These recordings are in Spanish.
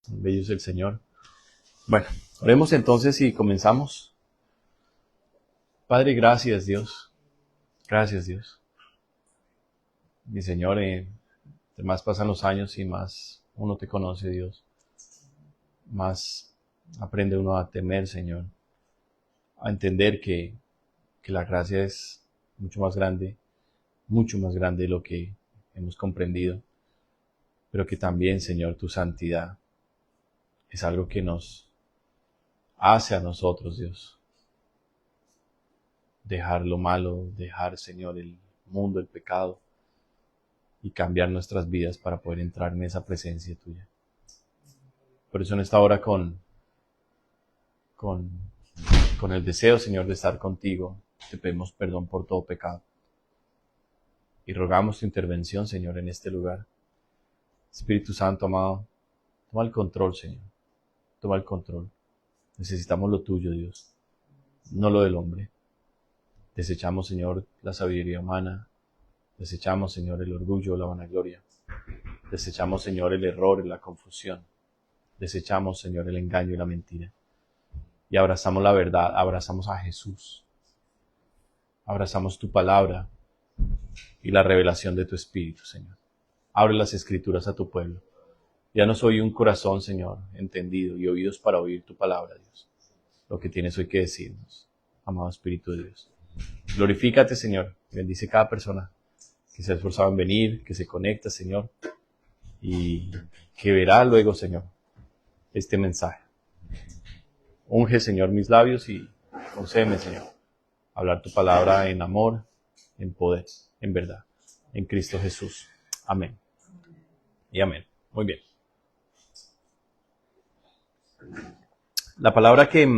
Bello es el Señor. Bueno, oremos entonces y comenzamos. Padre, gracias Dios. Gracias Dios. Mi Señor, más pasan los años y más uno te conoce, Dios. Más aprende uno a temer, Señor. A entender que la gracia es mucho más grande de lo que hemos comprendido. Pero que también, Señor, tu santidad es algo que nos hace a nosotros, Dios. Dejar lo malo, dejar, Señor, el mundo, el pecado, y cambiar nuestras vidas para poder entrar en esa presencia tuya. Por eso en esta hora con el deseo, Señor, de estar contigo, te pedimos perdón por todo pecado. Y rogamos tu intervención, Señor, en este lugar. Espíritu Santo, amado, toma el control, Señor. Toma el control. Necesitamos lo tuyo, Dios, no lo del hombre. Desechamos, Señor, la sabiduría humana. Desechamos, Señor, el orgullo, la vanagloria. Desechamos, Señor, el error y la confusión. Desechamos, Señor, el engaño y la mentira. Y abrazamos la verdad, abrazamos a Jesús. Abrazamos tu palabra y la revelación de tu Espíritu, Señor. Abre las Escrituras a tu pueblo. Ya no soy un corazón, Señor, entendido y oídos para oír tu palabra, Dios. Lo que tienes hoy que decirnos, amado Espíritu de Dios. Glorifícate, Señor. Bendice cada persona que se ha esforzado en venir, que se conecta, Señor, y que verá luego, Señor, este mensaje. Unge, Señor, mis labios y concédeme, Señor, hablar tu palabra en amor, en poder, en verdad, en Cristo Jesús. Amén. Y amén. Muy bien. La palabra que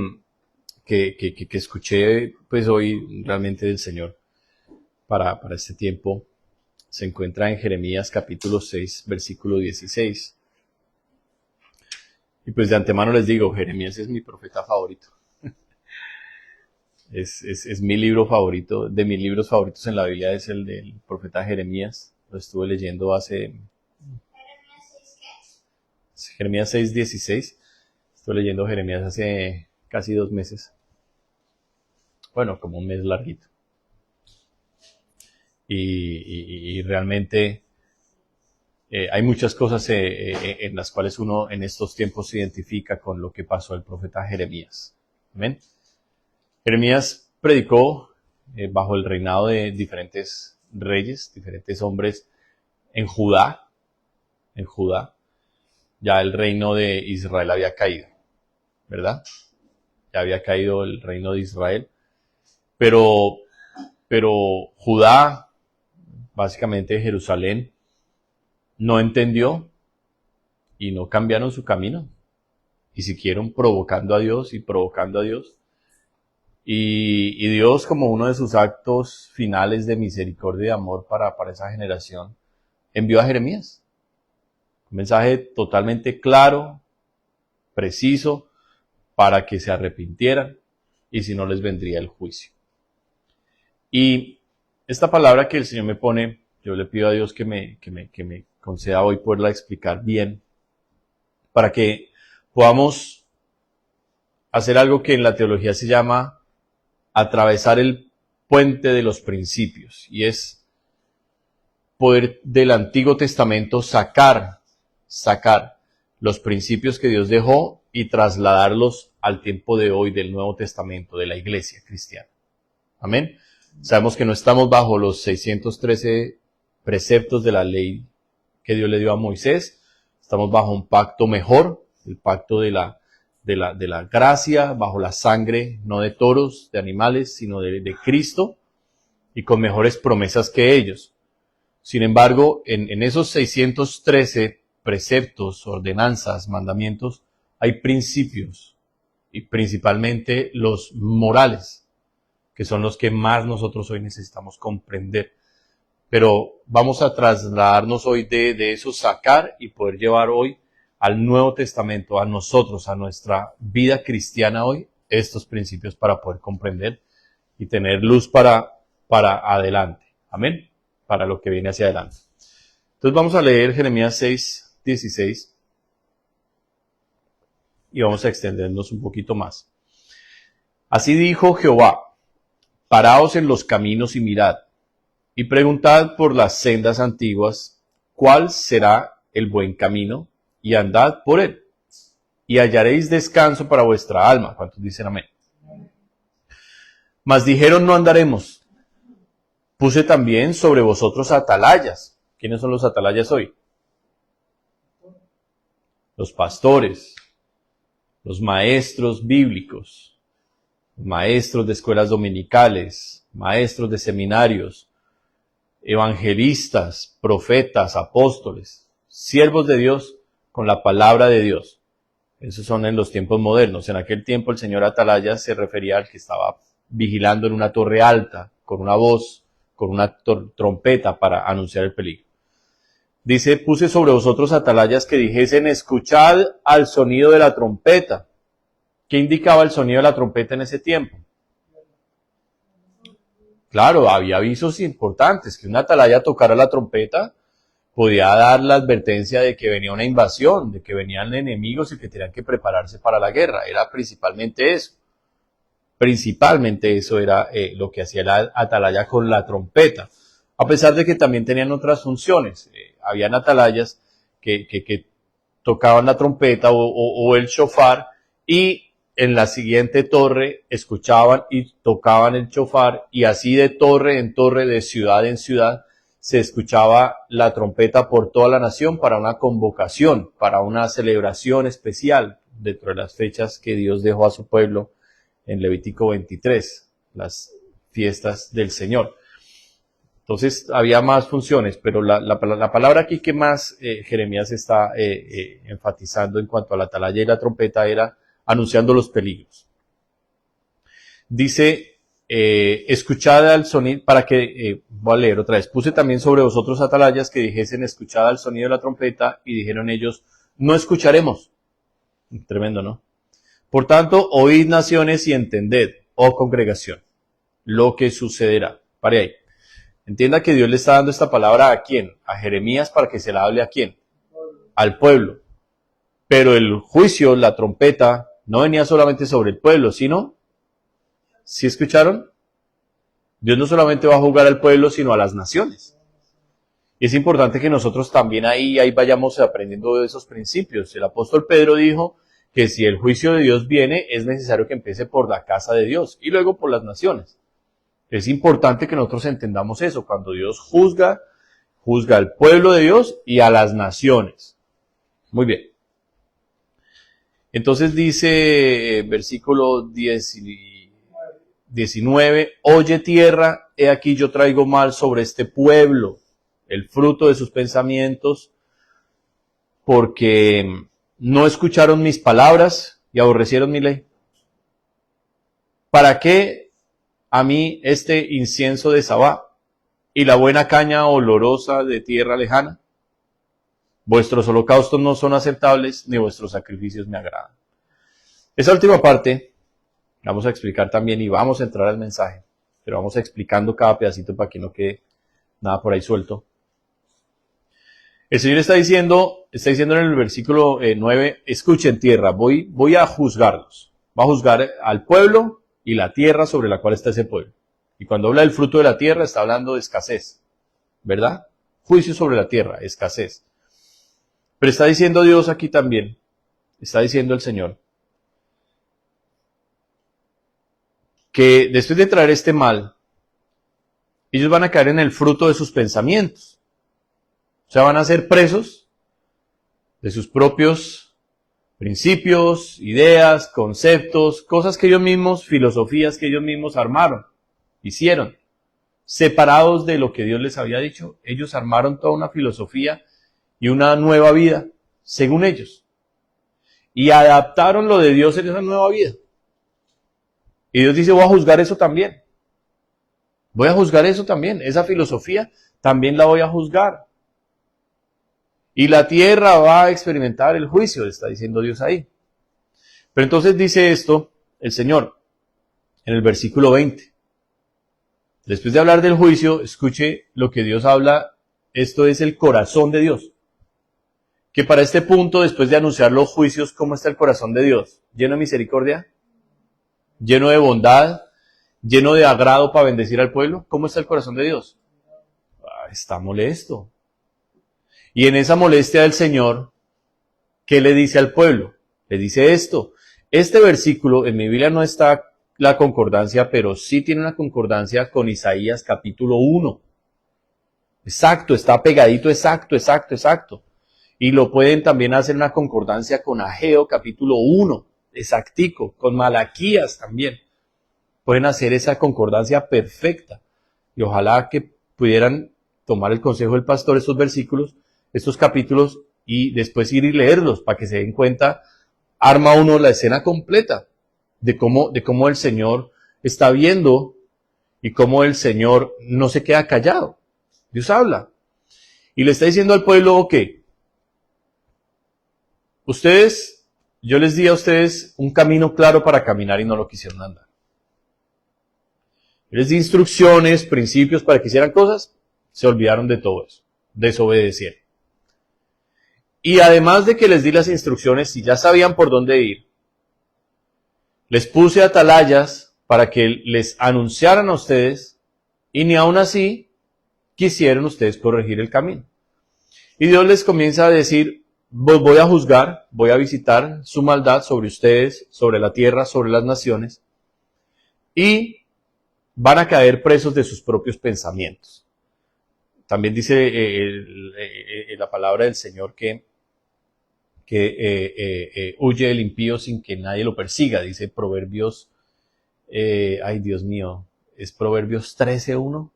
escuché pues hoy realmente del Señor para este tiempo se encuentra en Jeremías capítulo 6, versículo 16. Y pues de antemano les digo, Jeremías es mi profeta favorito. Es mi libro favorito, de mis libros favoritos en la Biblia es el del profeta Jeremías. Lo estuve leyendo hace... Jeremías 6, 16. Estuve leyendo Jeremías hace casi 2 meses. Bueno, como un mes larguito. Y realmente hay muchas cosas en las cuales uno en estos tiempos se identifica con lo que pasó el profeta Jeremías. Amén. Jeremías predicó bajo el reinado de diferentes reyes, diferentes hombres en Judá. En Judá ya el reino de Israel había caído, ¿verdad? Ya había caído el reino de Israel. Pero Judá, básicamente Jerusalén, no entendió y no cambiaron su camino. Y siguieron provocando a Dios y provocando a Dios. Y Dios, como uno de sus actos finales de misericordia y de amor para esa generación, envió a Jeremías. Un mensaje totalmente claro, preciso, para que se arrepintieran, y si no les vendría el juicio. Y esta palabra que el Señor me pone, yo le pido a Dios que me conceda hoy poderla explicar bien, para que podamos hacer algo que en la teología se llama atravesar el puente de los principios, y es poder del Antiguo Testamento sacar los principios que Dios dejó y trasladarlos al tiempo de hoy del Nuevo Testamento, de la iglesia cristiana. Amén. Sabemos que no estamos bajo los 613 preceptos de la ley que Dios le dio a Moisés. Estamos bajo un pacto mejor, el pacto de la gracia, bajo la sangre, no de toros, de animales, sino de Cristo, y con mejores promesas que ellos. Sin embargo, en esos 613 preceptos, ordenanzas, mandamientos, hay principios, y principalmente los morales, que son los que más nosotros hoy necesitamos comprender. Pero vamos a trasladarnos hoy de eso, sacar y poder llevar hoy al Nuevo Testamento, a nosotros, a nuestra vida cristiana hoy, estos principios para poder comprender y tener luz para adelante. Amén. Para lo que viene hacia adelante. Entonces vamos a leer Jeremías 6, 16. y vamos a extendernos un poquito más. Así dijo Jehová, paraos en los caminos y mirad, y preguntad por las sendas antiguas, cuál será el buen camino, y andad por él, y hallaréis descanso para vuestra alma. ¿Cuántos dicen amén? Mas dijeron, no andaremos. Puse también sobre vosotros atalayas. ¿Quiénes son los atalayas hoy? Los pastores, los maestros bíblicos, maestros de escuelas dominicales, maestros de seminarios, evangelistas, profetas, apóstoles, siervos de Dios con la palabra de Dios. Esos son en los tiempos modernos. En aquel tiempo el señor atalaya se refería al que estaba vigilando en una torre alta, con una voz, con una trompeta para anunciar el peligro. Dice, puse sobre vosotros atalayas que dijesen, escuchad al sonido de la trompeta. ¿Qué indicaba el sonido de la trompeta en ese tiempo? Claro, había avisos importantes, que una atalaya tocara la trompeta podía dar la advertencia de que venía una invasión, de que venían enemigos y que tenían que prepararse para la guerra. Era principalmente eso. Principalmente eso era lo que hacía la atalaya con la trompeta. A pesar de que también tenían otras funciones. Habían atalayas que tocaban la trompeta o el shofar, y en la siguiente torre escuchaban y tocaban el shofar, y así de torre en torre, de ciudad en ciudad, se escuchaba la trompeta por toda la nación para una convocación, para una celebración especial dentro de las fechas que Dios dejó a su pueblo en Levítico 23, las fiestas del Señor. Entonces había más funciones, pero la palabra aquí que más Jeremías está enfatizando en cuanto a la atalaya y la trompeta era anunciando los peligros. Dice, escuchad al sonido, para que, voy a leer otra vez, puse también sobre vosotros atalayas que dijesen, escuchad al sonido de la trompeta, y dijeron ellos, no escucharemos. Tremendo, ¿no? Por tanto, oíd naciones y entended, oh congregación, lo que sucederá. Pare ahí. Entienda que Dios le está dando esta palabra ¿a quién? A Jeremías, para que se la hable ¿a quién? Al pueblo. Pero el juicio, la trompeta, no venía solamente sobre el pueblo, sino, ¿sí escucharon? Dios no solamente va a juzgar al pueblo, sino a las naciones. Y es importante que nosotros también ahí vayamos aprendiendo de esos principios. El apóstol Pedro dijo que si el juicio de Dios viene, es necesario que empiece por la casa de Dios y luego por las naciones. Es importante que nosotros entendamos eso. Cuando Dios juzga al pueblo de Dios y a las naciones. Muy bien. Entonces dice, versículo 19, oye tierra, he aquí yo traigo mal sobre este pueblo, el fruto de sus pensamientos, porque no escucharon mis palabras y aborrecieron mi ley. ¿Para qué a mí este incienso de Sabá y la buena caña olorosa de tierra lejana? Vuestros holocaustos no son aceptables, ni vuestros sacrificios me agradan. Esa última parte vamos a explicar también y vamos a entrar al mensaje, pero vamos explicando cada pedacito para que no quede nada por ahí suelto. El Señor está diciendo en el versículo 9, escuchen tierra, voy a juzgarlos. Va a juzgar al pueblo y la tierra sobre la cual está ese pueblo. Y cuando habla del fruto de la tierra, está hablando de escasez, ¿verdad? Juicio sobre la tierra, escasez. Pero está diciendo Dios aquí también, está diciendo el Señor, que después de traer este mal, ellos van a caer en el fruto de sus pensamientos. O sea, van a ser presos de sus propios principios, ideas, conceptos, cosas que ellos mismos, filosofías que ellos mismos armaron, hicieron. Separados de lo que Dios les había dicho, ellos armaron toda una filosofía y una nueva vida, según ellos. Y adaptaron lo de Dios en esa nueva vida. Y Dios dice, voy a juzgar eso también. Voy a juzgar eso también. Esa filosofía también la voy a juzgar. Y la tierra va a experimentar el juicio, está diciendo Dios ahí. Pero entonces dice esto el Señor en el versículo 20. Después de hablar del juicio, escuche lo que Dios habla. Esto es el corazón de Dios. que para este punto, después de anunciar los juicios, ¿cómo está el corazón de Dios? ¿Lleno de misericordia? ¿Lleno de bondad? ¿Lleno de agrado para bendecir al pueblo? ¿Cómo está el corazón de Dios? Está molesto. Y en esa molestia del Señor, ¿qué le dice al pueblo? Le dice esto. Este versículo, en mi Biblia no está la concordancia, pero sí tiene una concordancia con Isaías capítulo 1. Exacto, está pegadito, exacto. Y lo pueden también hacer una concordancia con Ageo capítulo 1, exactico, con Malaquías también. Pueden hacer esa concordancia perfecta. Y ojalá que pudieran tomar el consejo del pastor estos versículos, estos capítulos, y después ir y leerlos para que se den cuenta, arma uno la escena completa de cómo el Señor está viendo y cómo el Señor no se queda callado. Dios habla. Y le está diciendo al pueblo, ok, yo les di a ustedes un camino claro para caminar y no lo quisieron andar. Yo les di instrucciones, principios para que hicieran cosas, se olvidaron de todo eso, desobedecieron. Y además de que les di las instrucciones, si ya sabían por dónde ir, les puse atalayas para que les anunciaran a ustedes y ni aún así quisieron ustedes corregir el camino. Y Dios les comienza a decir, voy a juzgar, voy a visitar su maldad sobre ustedes, sobre la tierra, sobre las naciones, y van a caer presos de sus propios pensamientos. También dice la palabra del Señor que huye el impío sin que nadie lo persiga, dice Proverbios, ay Dios mío, ¿es Proverbios 13:1?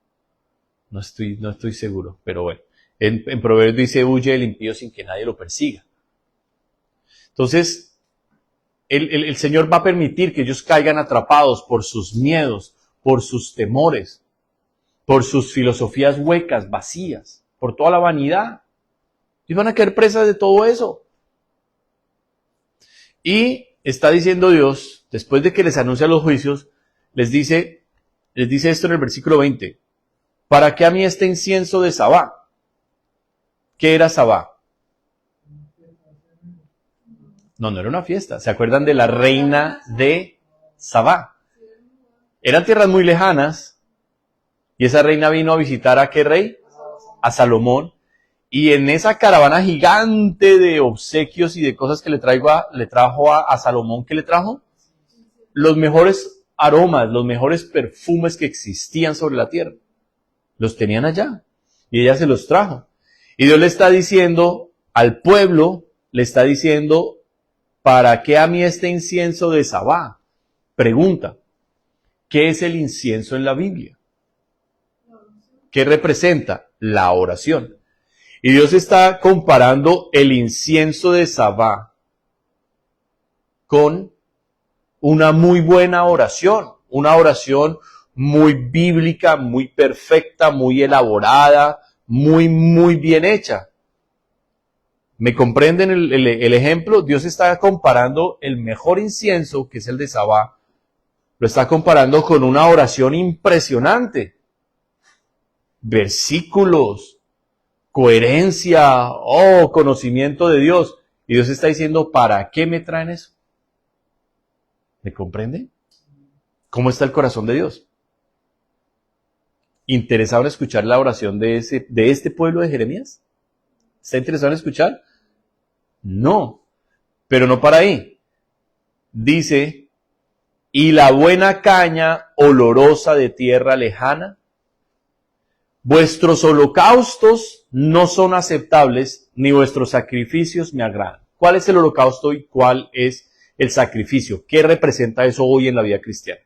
No estoy seguro, pero bueno. En Proverbios dice, huye el impío sin que nadie lo persiga. Entonces, el Señor va a permitir que ellos caigan atrapados por sus miedos, por sus temores, por sus filosofías huecas, vacías, por toda la vanidad. Y van a caer presas de todo eso. Y está diciendo Dios, después de que les anuncia los juicios, les dice esto en el versículo 20. ¿Para qué a mí este incienso de Sabá? ¿Qué era Sabá? No era una fiesta. ¿Se acuerdan de la reina de Sabá? Eran tierras muy lejanas. Y esa reina vino a visitar ¿a qué rey? A Salomón. Y en esa caravana gigante de obsequios y de cosas que le trajo a Salomón, ¿qué le trajo? Los mejores aromas, los mejores perfumes que existían sobre la tierra. Los tenían allá. Y ella se los trajo. Y Dios le está diciendo al pueblo, le está diciendo, ¿para qué a mí este incienso de Sabá? Pregunta, ¿qué es el incienso en la Biblia? ¿Qué representa? La oración. Y Dios está comparando el incienso de Sabá con una muy buena oración, una oración muy bíblica, muy perfecta, muy elaborada, muy bien hecha. ¿Me comprenden el ejemplo? Dios está comparando el mejor incienso, que es el de Sabá, lo está comparando con una oración impresionante. Versículos, coherencia, conocimiento de Dios. Y Dios está diciendo, ¿para qué me traen eso? ¿Me comprende? ¿Cómo está el corazón de Dios? ¿Interesado en escuchar la oración de este pueblo de Jeremías? ¿Está interesado en escuchar? No, pero no para ahí. Dice, y la buena caña olorosa de tierra lejana, vuestros holocaustos no son aceptables, ni vuestros sacrificios me agradan. ¿Cuál es el holocausto y cuál es el sacrificio? ¿Qué representa eso hoy en la vida cristiana?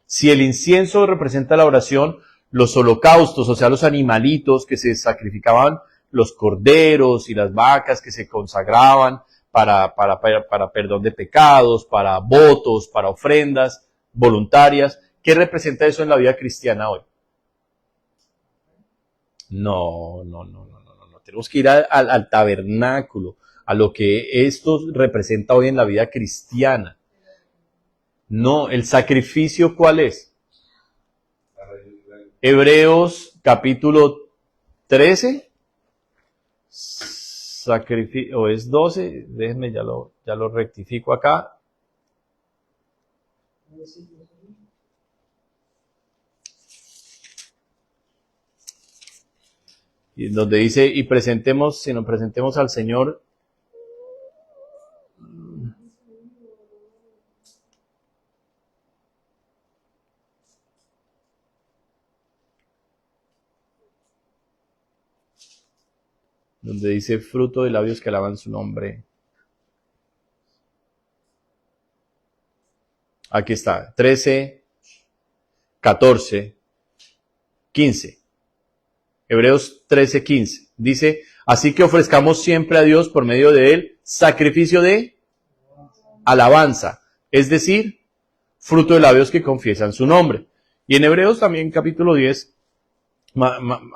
Si el incienso representa la oración, los holocaustos, o sea, los animalitos que se sacrificaban, los corderos y las vacas que se consagraban para perdón de pecados, para votos, para ofrendas voluntarias, ¿qué representa eso en la vida cristiana hoy? No. Tenemos que ir al tabernáculo, a lo que esto representa hoy en la vida cristiana. No, el sacrificio, ¿cuál es? Hebreos capítulo 13. o es 12, déjenme ya lo rectifico acá. Y donde dice, si nos presentemos al Señor. Donde dice fruto de labios que alaban su nombre. Aquí está, 13, 14, 15. Hebreos 13, 15. Dice, así que ofrezcamos siempre a Dios por medio de él sacrificio de alabanza, es decir, fruto de labios que confiesan su nombre. Y en Hebreos también capítulo 10,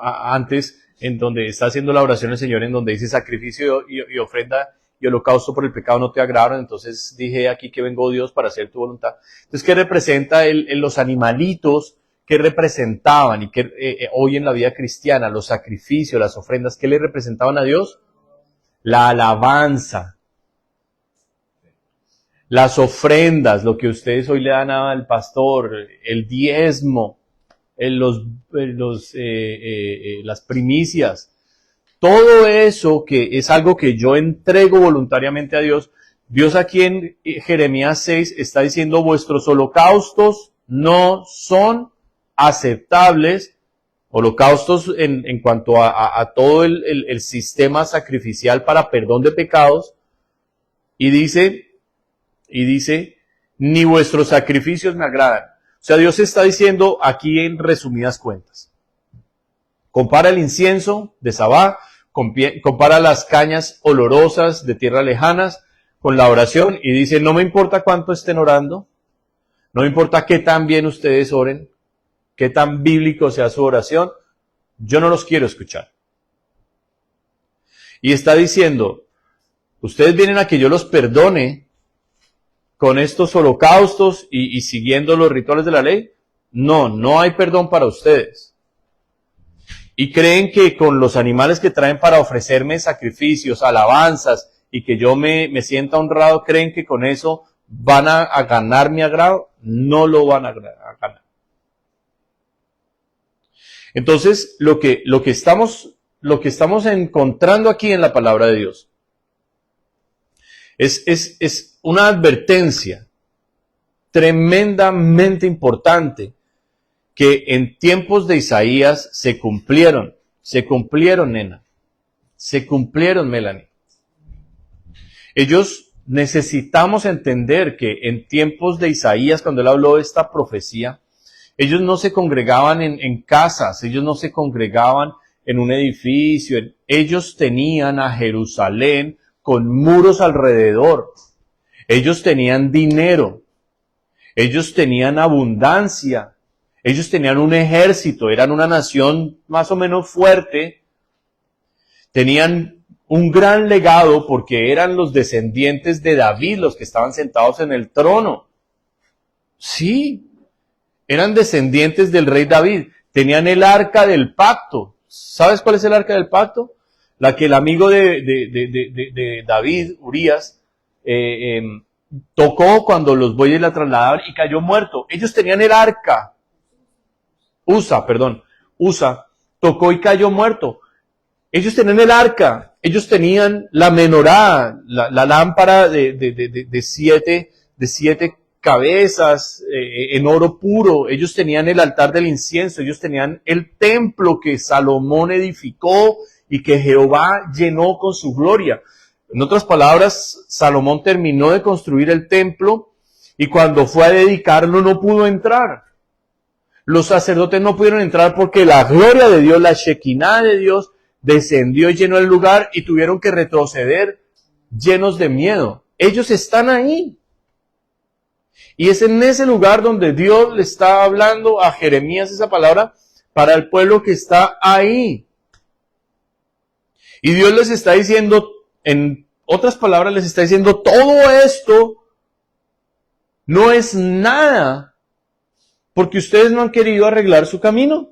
antes, en donde está haciendo la oración el Señor, en donde dice sacrificio y ofrenda y holocausto por el pecado no te agradaron, entonces dije aquí que vengo Dios para hacer tu voluntad. Entonces, ¿qué representa los animalitos que representaban y que hoy en la vida cristiana, los sacrificios, las ofrendas, qué le representaban a Dios? La alabanza. Las ofrendas, lo que ustedes hoy le dan al pastor, el diezmo, las primicias, todo eso que es algo que yo entrego voluntariamente a Dios. Dios aquí en Jeremías 6 está diciendo, vuestros holocaustos no son aceptables, holocaustos en cuanto a todo el sistema sacrificial para perdón de pecados, y dice, ni vuestros sacrificios me agradan. O sea, Dios está diciendo aquí en resumidas cuentas. Compara el incienso de Sabá, compara las cañas olorosas de tierras lejanas con la oración y dice, no me importa cuánto estén orando, no me importa qué tan bien ustedes oren, qué tan bíblico sea su oración, yo no los quiero escuchar. Y está diciendo, ustedes vienen a que yo los perdone con estos holocaustos y siguiendo los rituales de la ley. No hay perdón para ustedes. Y creen que con los animales que traen para ofrecerme sacrificios, alabanzas, y que yo me sienta honrado, creen que con eso van a ganar mi agrado. No lo van a ganar. Entonces, lo que estamos encontrando aquí en la palabra de Dios es una advertencia tremendamente importante que en tiempos de Isaías se cumplieron, nena, se cumplieron, Melanie. Necesitamos entender que en tiempos de Isaías, cuando él habló de esta profecía, ellos no se congregaban en casas, ellos no se congregaban en un edificio, ellos tenían a Jerusalén con muros alrededor, ellos tenían dinero, ellos tenían abundancia, ellos tenían un ejército, eran una nación más o menos fuerte, tenían un gran legado porque eran los descendientes de David los que estaban sentados en el trono. Sí, eran descendientes del rey David, tenían el arca del pacto. ¿Sabes cuál es el arca del pacto? La que el amigo de David, Urías, tocó cuando los bueyes la trasladaban y cayó muerto. Ellos tenían el arca. Usa, tocó y cayó muerto. Ellos tenían el arca, ellos tenían la menorá, la lámpara de siete cabezas en oro puro, ellos tenían el altar del incienso, ellos tenían el templo que Salomón edificó y que Jehová llenó con su gloria. En otras palabras, Salomón terminó de construir el templo y cuando fue a dedicarlo no pudo entrar. Los sacerdotes no pudieron entrar porque la gloria de Dios, la Shekinah de Dios, descendió y llenó el lugar y tuvieron que retroceder llenos de miedo. Ellos están ahí. Y es en ese lugar donde Dios le está hablando a Jeremías esa palabra para el pueblo que está ahí. Y Dios les está diciendo, en otras palabras, les está diciendo, todo esto no es nada porque ustedes no han querido arreglar su camino.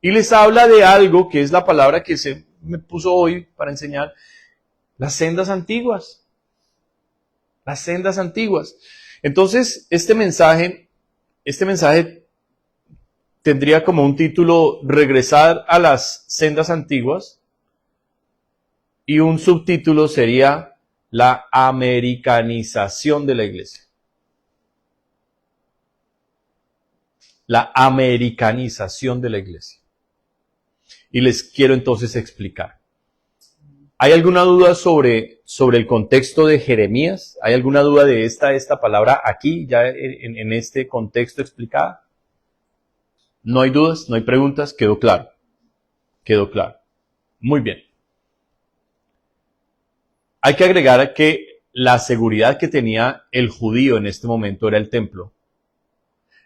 Y les habla de algo que es la palabra que se me puso hoy para enseñar las sendas antiguas. Las sendas antiguas. Entonces, este mensaje tendría como un título Regresar a las sendas antiguas, y un subtítulo sería La americanización de la iglesia. La americanización de la iglesia. Y les quiero entonces explicar. ¿Hay alguna duda sobre el contexto de Jeremías? ¿Hay alguna duda de esta palabra aquí, ya en este contexto explicada? No hay dudas, no hay preguntas, quedó claro. Quedó claro. Muy bien. Hay que agregar que la seguridad que tenía el judío en este momento era el templo.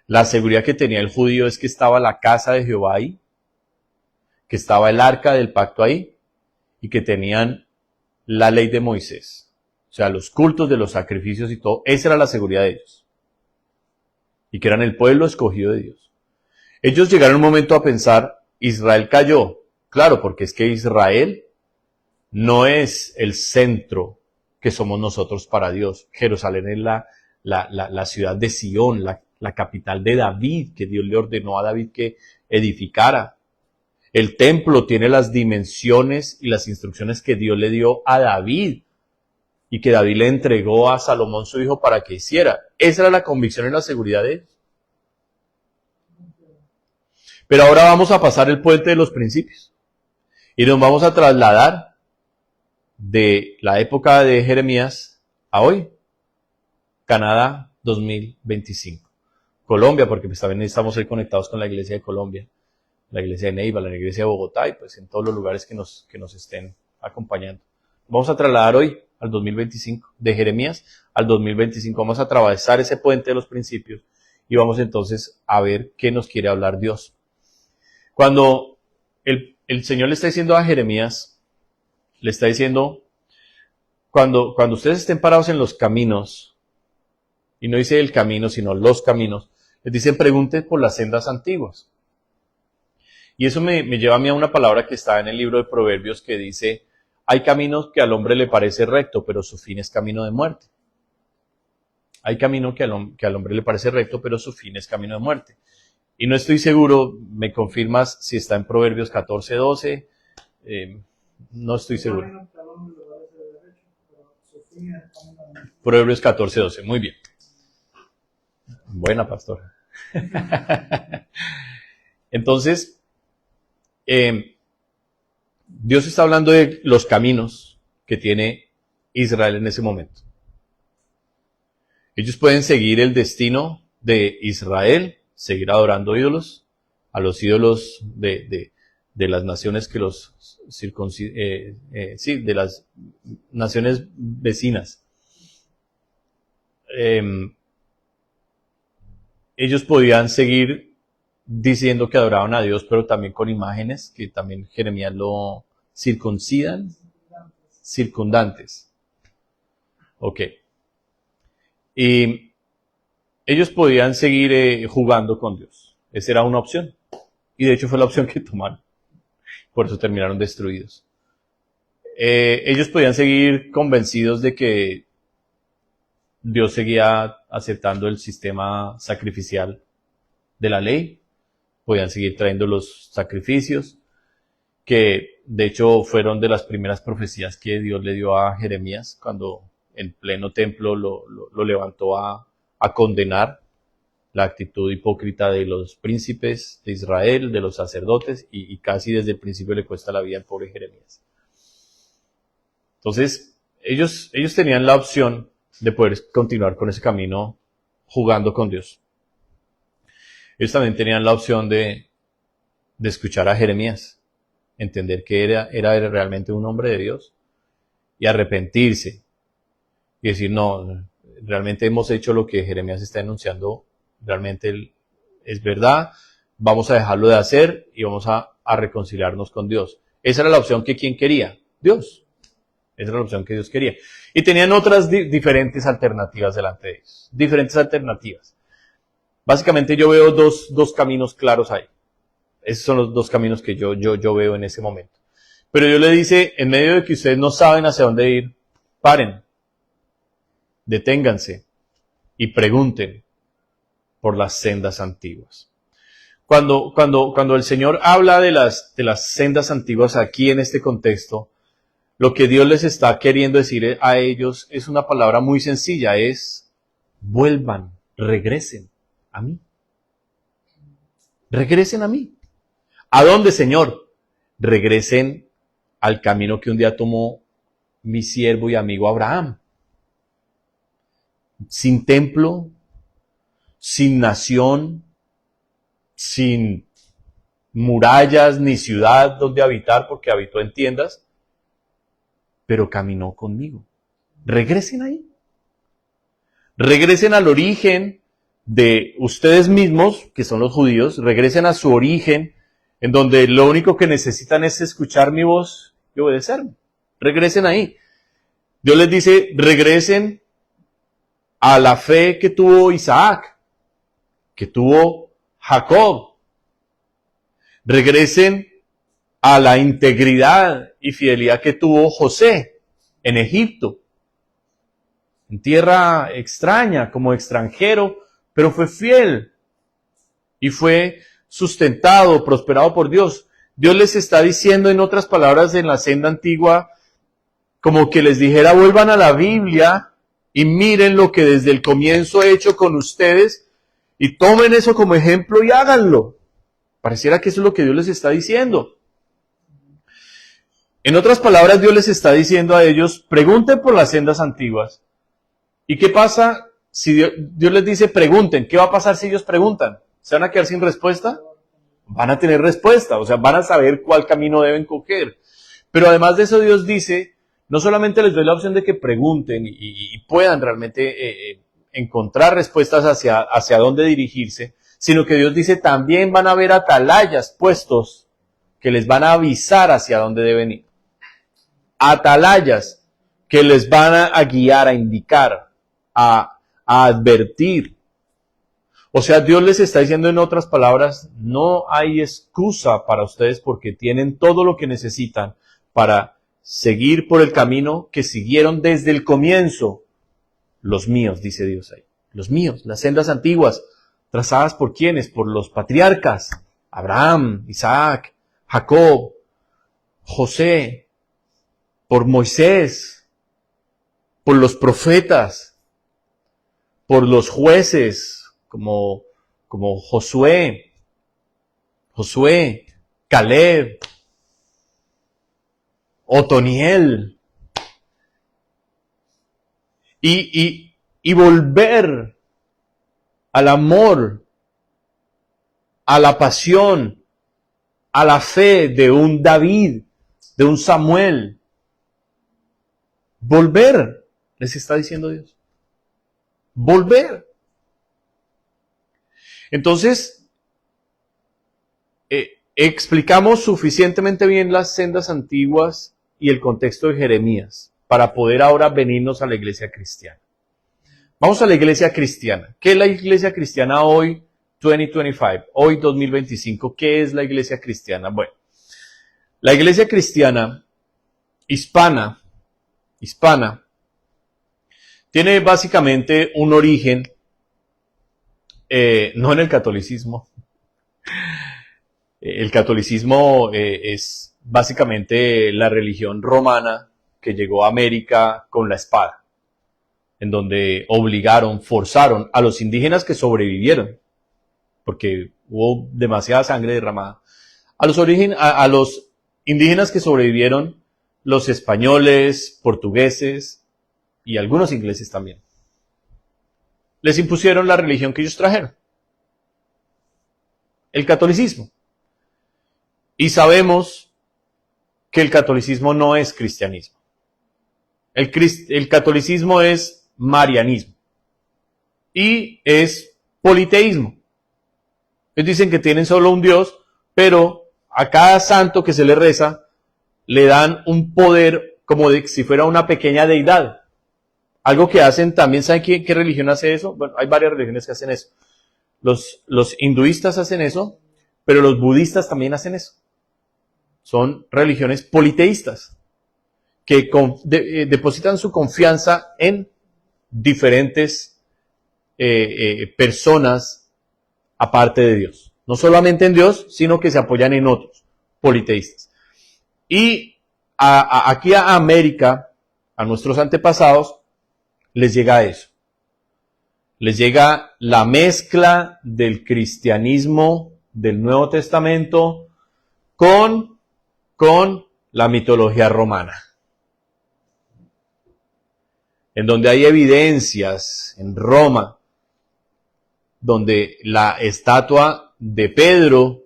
La seguridad que tenía el judío es que estaba la casa de Jehová ahí, que estaba el arca del pacto ahí, y que tenían la ley de Moisés. O sea, los cultos de los sacrificios y todo. Esa era la seguridad de ellos. Y que eran el pueblo escogido de Dios. Ellos llegaron un momento a pensar, Israel cayó. Claro, porque es que Israel no es el centro que somos nosotros para Dios. Jerusalén es la ciudad de Sión, la capital de David, que Dios le ordenó a David que edificara. El templo tiene las dimensiones y las instrucciones que Dios le dio a David y que David le entregó a Salomón su hijo para que hiciera. Esa era la convicción y la seguridad de ellos. Pero ahora vamos a pasar el puente de los principios y nos vamos a trasladar de la época de Jeremías a hoy, Canadá 2025. Colombia, porque pues también estamos ahí conectados con la iglesia de Colombia, la iglesia de Neiva, la iglesia de Bogotá y pues en todos los lugares que nos estén acompañando. Vamos a trasladar hoy al 2025, de Jeremías al 2025. Vamos a atravesar ese puente de los principios y vamos entonces a ver qué nos quiere hablar Dios. Cuando el Señor le está diciendo a Jeremías, le está diciendo, cuando ustedes estén parados en los caminos, y no dice el camino, sino los caminos, les dicen pregunten por las sendas antiguas. Y eso me lleva a mí a una palabra que está en el libro de Proverbios que dice, hay caminos que al hombre le parece recto, pero su fin es camino de muerte. Hay camino que al hombre le parece recto, pero su fin es camino de muerte. Y no estoy seguro, me confirmas si está en Proverbios 14:12, no estoy seguro. Proverbios 14:12, muy bien. Buena, pastora. Entonces, Dios está hablando de los caminos que tiene Israel en ese momento. Ellos pueden seguir el destino de Israel, seguir adorando ídolos, a los ídolos de las naciones que los de las naciones vecinas. Ellos podían seguir diciendo que adoraban a Dios, pero también con imágenes, que también Jeremías lo circundantes. Ok. Y ellos podían seguir jugando con Dios. Esa era una opción. Y de hecho fue la opción que tomaron. Por eso terminaron destruidos. Ellos podían seguir convencidos de que Dios seguía aceptando el sistema sacrificial de la ley. Podían seguir trayendo los sacrificios, que de hecho fueron de las primeras profecías que Dios le dio a Jeremías cuando en pleno templo lo levantó a condenar la actitud hipócrita de los príncipes de Israel, de los sacerdotes, y casi desde el principio le cuesta la vida al pobre Jeremías. Entonces, ellos tenían la opción de poder continuar con ese camino jugando con Dios. Ellos también tenían la opción de escuchar a Jeremías, entender que era realmente un hombre de Dios y arrepentirse y decir, no, realmente hemos hecho lo que Jeremías está denunciando, realmente es verdad, vamos a dejarlo de hacer y vamos a reconciliarnos con Dios. Esa era la opción que ¿quién quería? Dios. Esa era la opción que Dios quería. Y tenían otras diferentes alternativas delante de ellos. Diferentes alternativas. Básicamente yo veo dos caminos claros ahí. Esos son los dos caminos que yo veo en ese momento. Pero Dios le dice, en medio de que ustedes no saben hacia dónde ir, paren, deténganse y pregunten por las sendas antiguas. Cuando el Señor habla de las sendas antiguas aquí en este contexto, lo que Dios les está queriendo decir a ellos es una palabra muy sencilla, es vuelvan, regresen a mí. Regresen a mí. ¿A dónde, Señor? Regresen al camino que un día tomó mi siervo y amigo Abraham. Sin templo, sin nación, sin murallas ni ciudad donde habitar, porque habitó en tiendas, pero caminó conmigo. Regresen ahí. Regresen al origen de ustedes mismos, que son los judíos, regresen a su origen, en donde lo único que necesitan es escuchar mi voz y obedecerme. Regresen ahí. Dios les dice, regresen a la fe que tuvo Isaac, que tuvo Jacob. Regresen a la integridad y fidelidad que tuvo José en Egipto, en tierra extraña, como extranjero, pero fue fiel y fue sustentado, prosperado por Dios. Dios les está diciendo, en otras palabras, en la senda antigua, como que les dijera, vuelvan a la Biblia y miren lo que desde el comienzo he hecho con ustedes y tomen eso como ejemplo y háganlo. Pareciera que eso es lo que Dios les está diciendo. En otras palabras, Dios les está diciendo a ellos, pregunten por las sendas antiguas. ¿Y qué pasa si Dios les dice, pregunten? ¿Qué va a pasar si ellos preguntan? ¿Se van a quedar sin respuesta? Van a tener respuesta, o sea, van a saber cuál camino deben coger. Pero además de eso, Dios dice, no solamente les doy la opción de que pregunten y puedan realmente encontrar respuestas hacia dónde dirigirse, sino que Dios dice, también van a haber atalayas puestos que les van a avisar hacia dónde deben ir. Atalayas que les van a guiar, a indicar, a advertir. O sea, Dios les está diciendo en otras palabras, no hay excusa para ustedes porque tienen todo lo que necesitan para seguir por el camino que siguieron desde el comienzo. Los míos, dice Dios ahí. Los míos, las sendas antiguas, trazadas por ¿quiénes? Por los patriarcas, Abraham, Isaac, Jacob, José, por Moisés, por los profetas, por los jueces, como Josué, Caleb, Otoniel, y volver al amor, a la pasión, a la fe de un David, de un Samuel. Volver, les está diciendo Dios. Volver. Entonces, explicamos suficientemente bien las sendas antiguas y el contexto de Jeremías para poder ahora venirnos a la iglesia cristiana. Vamos a la iglesia cristiana. ¿Qué es la iglesia cristiana hoy, 2025? Hoy, 2025, ¿qué es la iglesia cristiana? Bueno, la iglesia cristiana hispana, tiene básicamente un origen, no en el catolicismo. El catolicismo es básicamente la religión romana que llegó a América con la espada, en donde forzaron a los indígenas que sobrevivieron, porque hubo demasiada sangre derramada. A los indígenas que sobrevivieron, los españoles, portugueses y algunos ingleses también, les impusieron la religión que ellos trajeron, el catolicismo. Y sabemos que el catolicismo no es cristianismo. El catolicismo es marianismo y es politeísmo. Ellos dicen que tienen solo un Dios, pero a cada santo que se le reza le dan un poder como de si fuera una pequeña deidad. Algo que hacen también, ¿saben qué religión hace eso? Bueno, hay varias religiones que hacen eso. Los hinduistas hacen eso, pero los budistas también hacen eso. son religiones politeístas, que depositan su confianza en diferentes personas aparte de Dios. No solamente en Dios, sino que se apoyan en otros, politeístas. Y aquí a América, a nuestros antepasados, les llega eso. Les llega la mezcla del cristianismo del Nuevo Testamento con la mitología romana. En donde hay evidencias en Roma, donde la estatua de Pedro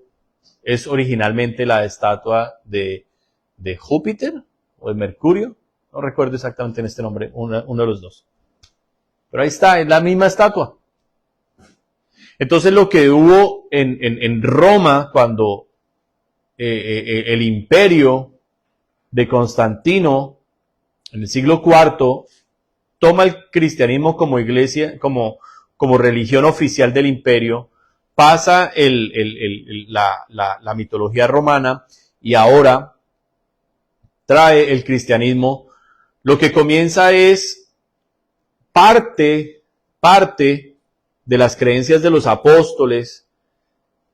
es originalmente la estatua de Júpiter o de Mercurio, no recuerdo exactamente en este nombre, uno de los dos. Pero ahí está, es la misma estatua. Entonces lo que hubo en Roma cuando el imperio de Constantino en el siglo IV toma el cristianismo como iglesia, como religión oficial del imperio, pasa la mitología romana y ahora trae el cristianismo. Lo que comienza es parte de las creencias de los apóstoles,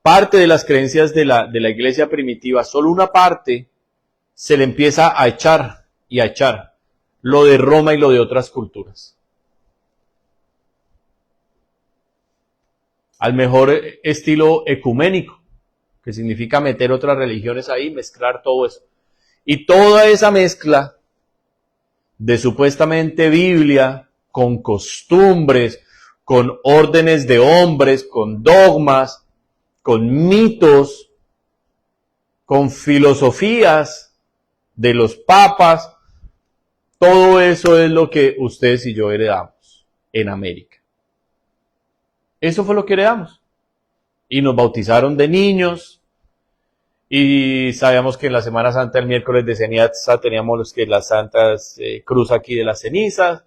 parte de las creencias de la iglesia primitiva, solo una parte se le empieza a echar y a echar lo de Roma y lo de otras culturas. Al mejor estilo ecuménico, que significa meter otras religiones ahí, mezclar todo eso. Y toda esa mezcla de supuestamente Biblia, con costumbres, con órdenes de hombres, con dogmas, con mitos, con filosofías de los papas, todo eso es lo que ustedes y yo heredamos en América. Eso fue lo que heredamos. Y nos bautizaron de niños, y sabíamos que en la Semana Santa, el miércoles de ceniza, teníamos las santas cruz aquí de las cenizas,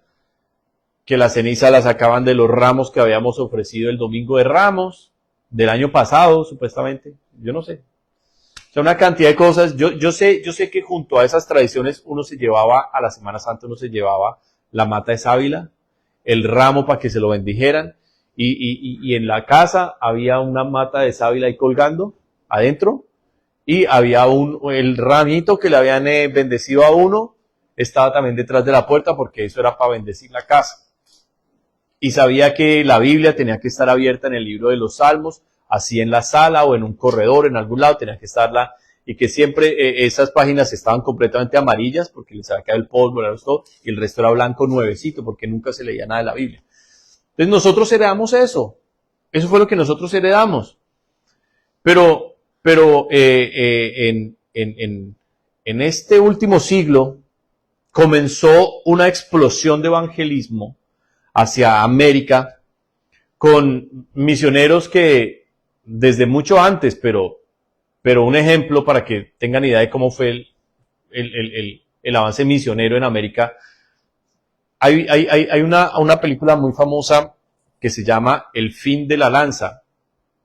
que las cenizas las sacaban de los ramos que habíamos ofrecido el domingo de Ramos, del año pasado, supuestamente, yo no sé. O sea, una cantidad de cosas. Yo sé que junto a esas tradiciones uno se llevaba, a la Semana Santa uno se llevaba la mata de sábila, el ramo para que se lo bendijeran, y en la casa había una mata de sábila ahí colgando, adentro, y había el ramito que le habían bendecido a uno, estaba también detrás de la puerta, porque eso era para bendecir la casa. Y sabía que la Biblia tenía que estar abierta en el libro de los Salmos, así en la sala o en un corredor, en algún lado tenía que estarla, y que siempre esas páginas estaban completamente amarillas, porque les había quedado el polvo, todo, y el resto era blanco nuevecito, porque nunca se leía nada de la Biblia. Entonces nosotros heredamos eso. Eso fue lo que nosotros heredamos. Pero en este último siglo comenzó una explosión de evangelismo hacia América con misioneros que desde mucho antes, pero un ejemplo para que tengan idea de cómo fue el avance misionero en América. Hay una película muy famosa que se llama El fin de la lanza.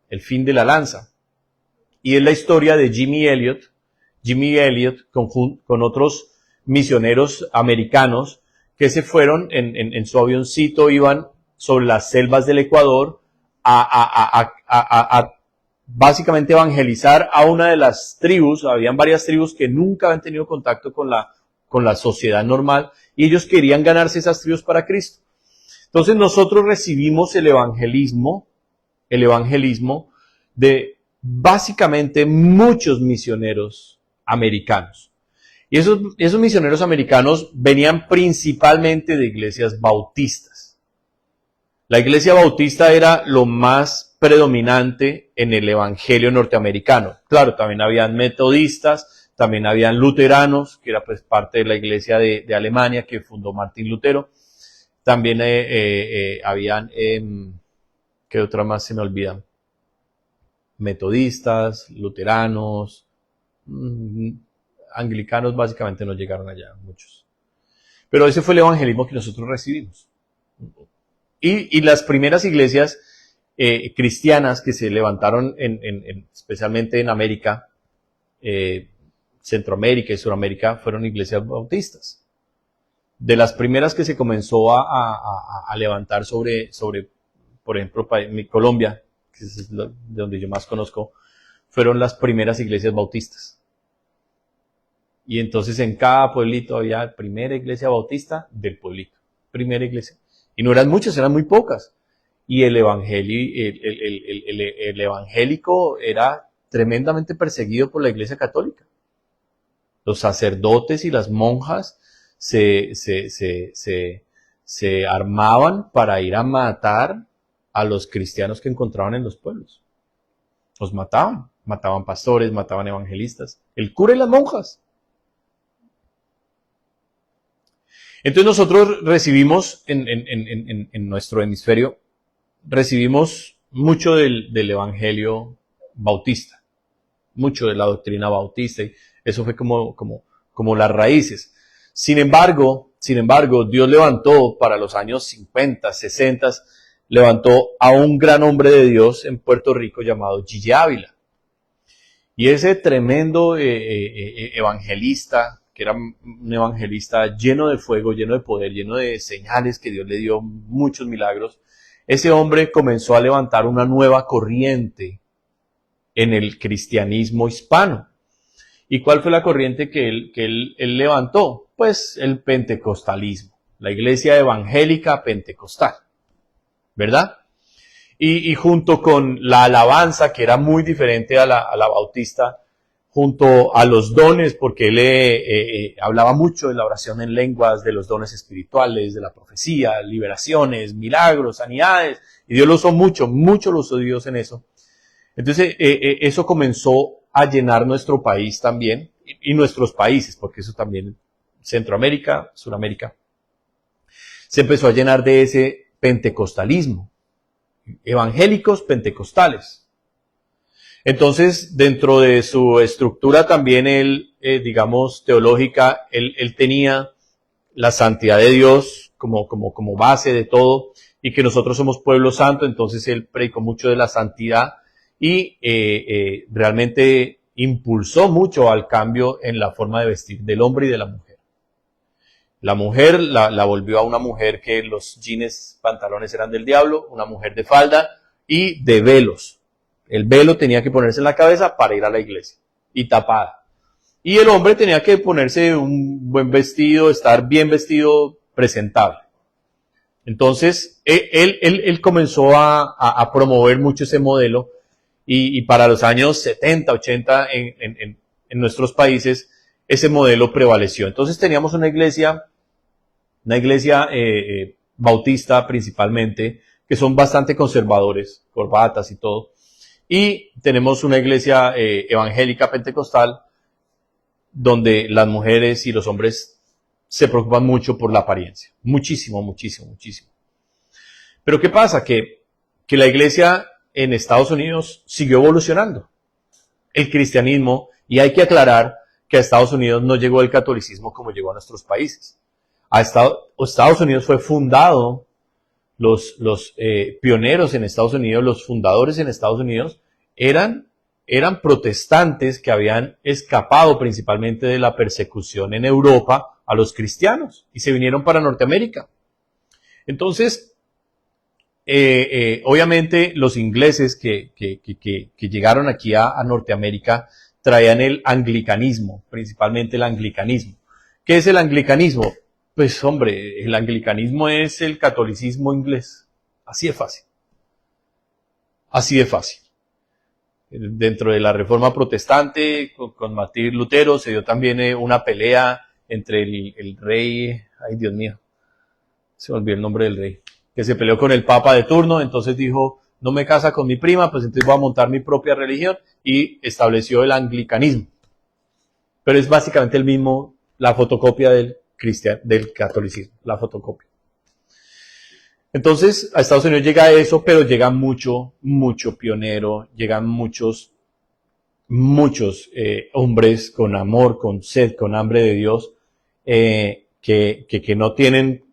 El fin de la lanza. Y es la historia de Jimmy Elliot con otros misioneros americanos que se fueron en su avioncito, iban sobre las selvas del Ecuador a básicamente evangelizar a una de las tribus. Habían varias tribus que nunca habían tenido contacto con la sociedad normal, y ellos querían ganarse esas tribus para Cristo. Entonces nosotros recibimos el evangelismo de básicamente muchos misioneros americanos. Y esos misioneros americanos venían principalmente de iglesias bautistas. La iglesia bautista era lo más predominante en el evangelio norteamericano. Claro, también habían metodistas, también habían luteranos, que era pues parte de la iglesia de Alemania que fundó Martín Lutero. También habían, ¿qué otra más se me olvidan? Metodistas, luteranos, anglicanos básicamente no llegaron allá, muchos. Pero ese fue el evangelismo que nosotros recibimos. Y las primeras iglesias cristianas que se levantaron especialmente en América, Centroamérica y Suramérica fueron iglesias bautistas. De las primeras que se comenzó a levantar sobre, por ejemplo, Colombia, que es de donde yo más conozco, fueron las primeras iglesias bautistas. Y entonces en cada pueblito había primera iglesia bautista del pueblito. Primera iglesia. Y no eran muchas, eran muy pocas. Y el evangélico era tremendamente perseguido por la iglesia católica. Los sacerdotes y las monjas se armaban para ir a matar a los cristianos que encontraban en los pueblos. Los mataban. Mataban pastores, mataban evangelistas. El cura y las monjas. Entonces nosotros recibimos en nuestro hemisferio, recibimos mucho del evangelio bautista, mucho de la doctrina bautista, y eso fue como las raíces. Sin embargo, Dios levantó para los años 50, 60, levantó a un gran hombre de Dios en Puerto Rico llamado Gigi Ávila. Y ese tremendo evangelista, que era un evangelista lleno de fuego, lleno de poder, lleno de señales que Dios le dio, muchos milagros, ese hombre comenzó a levantar una nueva corriente en el cristianismo hispano. ¿Y cuál fue la corriente que él levantó? Pues el pentecostalismo, la iglesia evangélica pentecostal, ¿verdad? Y junto con la alabanza, que era muy diferente a la bautista, junto a los dones, porque él hablaba mucho de la oración en lenguas, de los dones espirituales, de la profecía, liberaciones, milagros, sanidades, y Dios lo usó mucho lo usó Dios en eso. Entonces, eso comenzó a llenar nuestro país también, y nuestros países, porque eso también, Centroamérica, Suramérica, se empezó a llenar de ese pentecostalismo, evangélicos pentecostales. Entonces, dentro de su estructura también él, digamos, teológica, él tenía la santidad de Dios como base de todo, y que nosotros somos pueblo santo. Entonces él predicó mucho de la santidad y realmente impulsó mucho al cambio en la forma de vestir del hombre y de la mujer. La mujer la volvió a una mujer que los jeans, pantalones eran del diablo, una mujer de falda y de velos. El velo tenía que ponerse en la cabeza para ir a la iglesia y tapada. Y el hombre tenía que ponerse un buen vestido, estar bien vestido, presentable. Entonces, él comenzó a promover mucho ese modelo, y para los años 70, 80 en nuestros países, ese modelo prevaleció. Entonces teníamos una iglesia bautista principalmente, que son bastante conservadores, corbatas y todo. Y tenemos una iglesia evangélica pentecostal, donde las mujeres y los hombres se preocupan mucho por la apariencia. Muchísimo. Pero ¿qué pasa? Que la iglesia en Estados Unidos siguió evolucionando. El cristianismo, y hay que aclarar que a Estados Unidos no llegó el catolicismo como llegó a nuestros países. Estados Unidos fue fundado, los pioneros en Estados Unidos, los fundadores en Estados Unidos, eran protestantes que habían escapado principalmente de la persecución en Europa a los cristianos y se vinieron para Norteamérica. Entonces, obviamente los ingleses que llegaron aquí a Norteamérica traían el anglicanismo, principalmente el anglicanismo. ¿Qué es el anglicanismo? Pues hombre, el anglicanismo es el catolicismo inglés. Así de fácil. Así de fácil. Dentro de la Reforma Protestante, con Martín Lutero, se dio también una pelea entre el rey, ay Dios mío, se me olvidó el nombre del rey, que se peleó con el Papa de turno. Entonces dijo, no me casa con mi prima, pues entonces voy a montar mi propia religión, y estableció el anglicanismo. Pero es básicamente el mismo, la fotocopia del catolicismo, la fotocopia. Entonces, a Estados Unidos llega eso, pero llega mucho pionero, llegan muchos hombres con amor, con sed, con hambre de Dios, que no tienen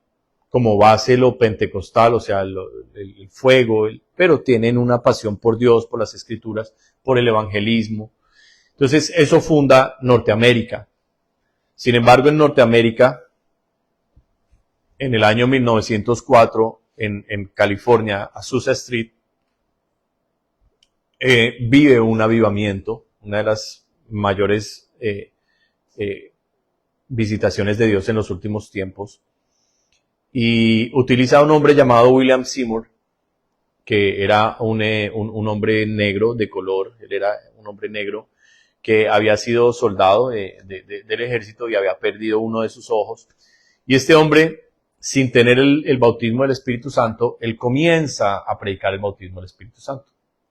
como base lo pentecostal, o sea, el fuego, pero tienen una pasión por Dios, por las escrituras, por el evangelismo. Entonces eso funda Norteamérica. Sin embargo, en Norteamérica, en el año 1904, en California, Azusa Street, vive un avivamiento, una de las mayores visitaciones de Dios en los últimos tiempos, y utiliza a un hombre llamado William Seymour, que era un hombre negro de color. Él era un hombre negro que había sido soldado del ejército y había perdido uno de sus ojos. Y este hombre, sin tener el bautismo del Espíritu Santo, él comienza a predicar el bautismo del Espíritu Santo.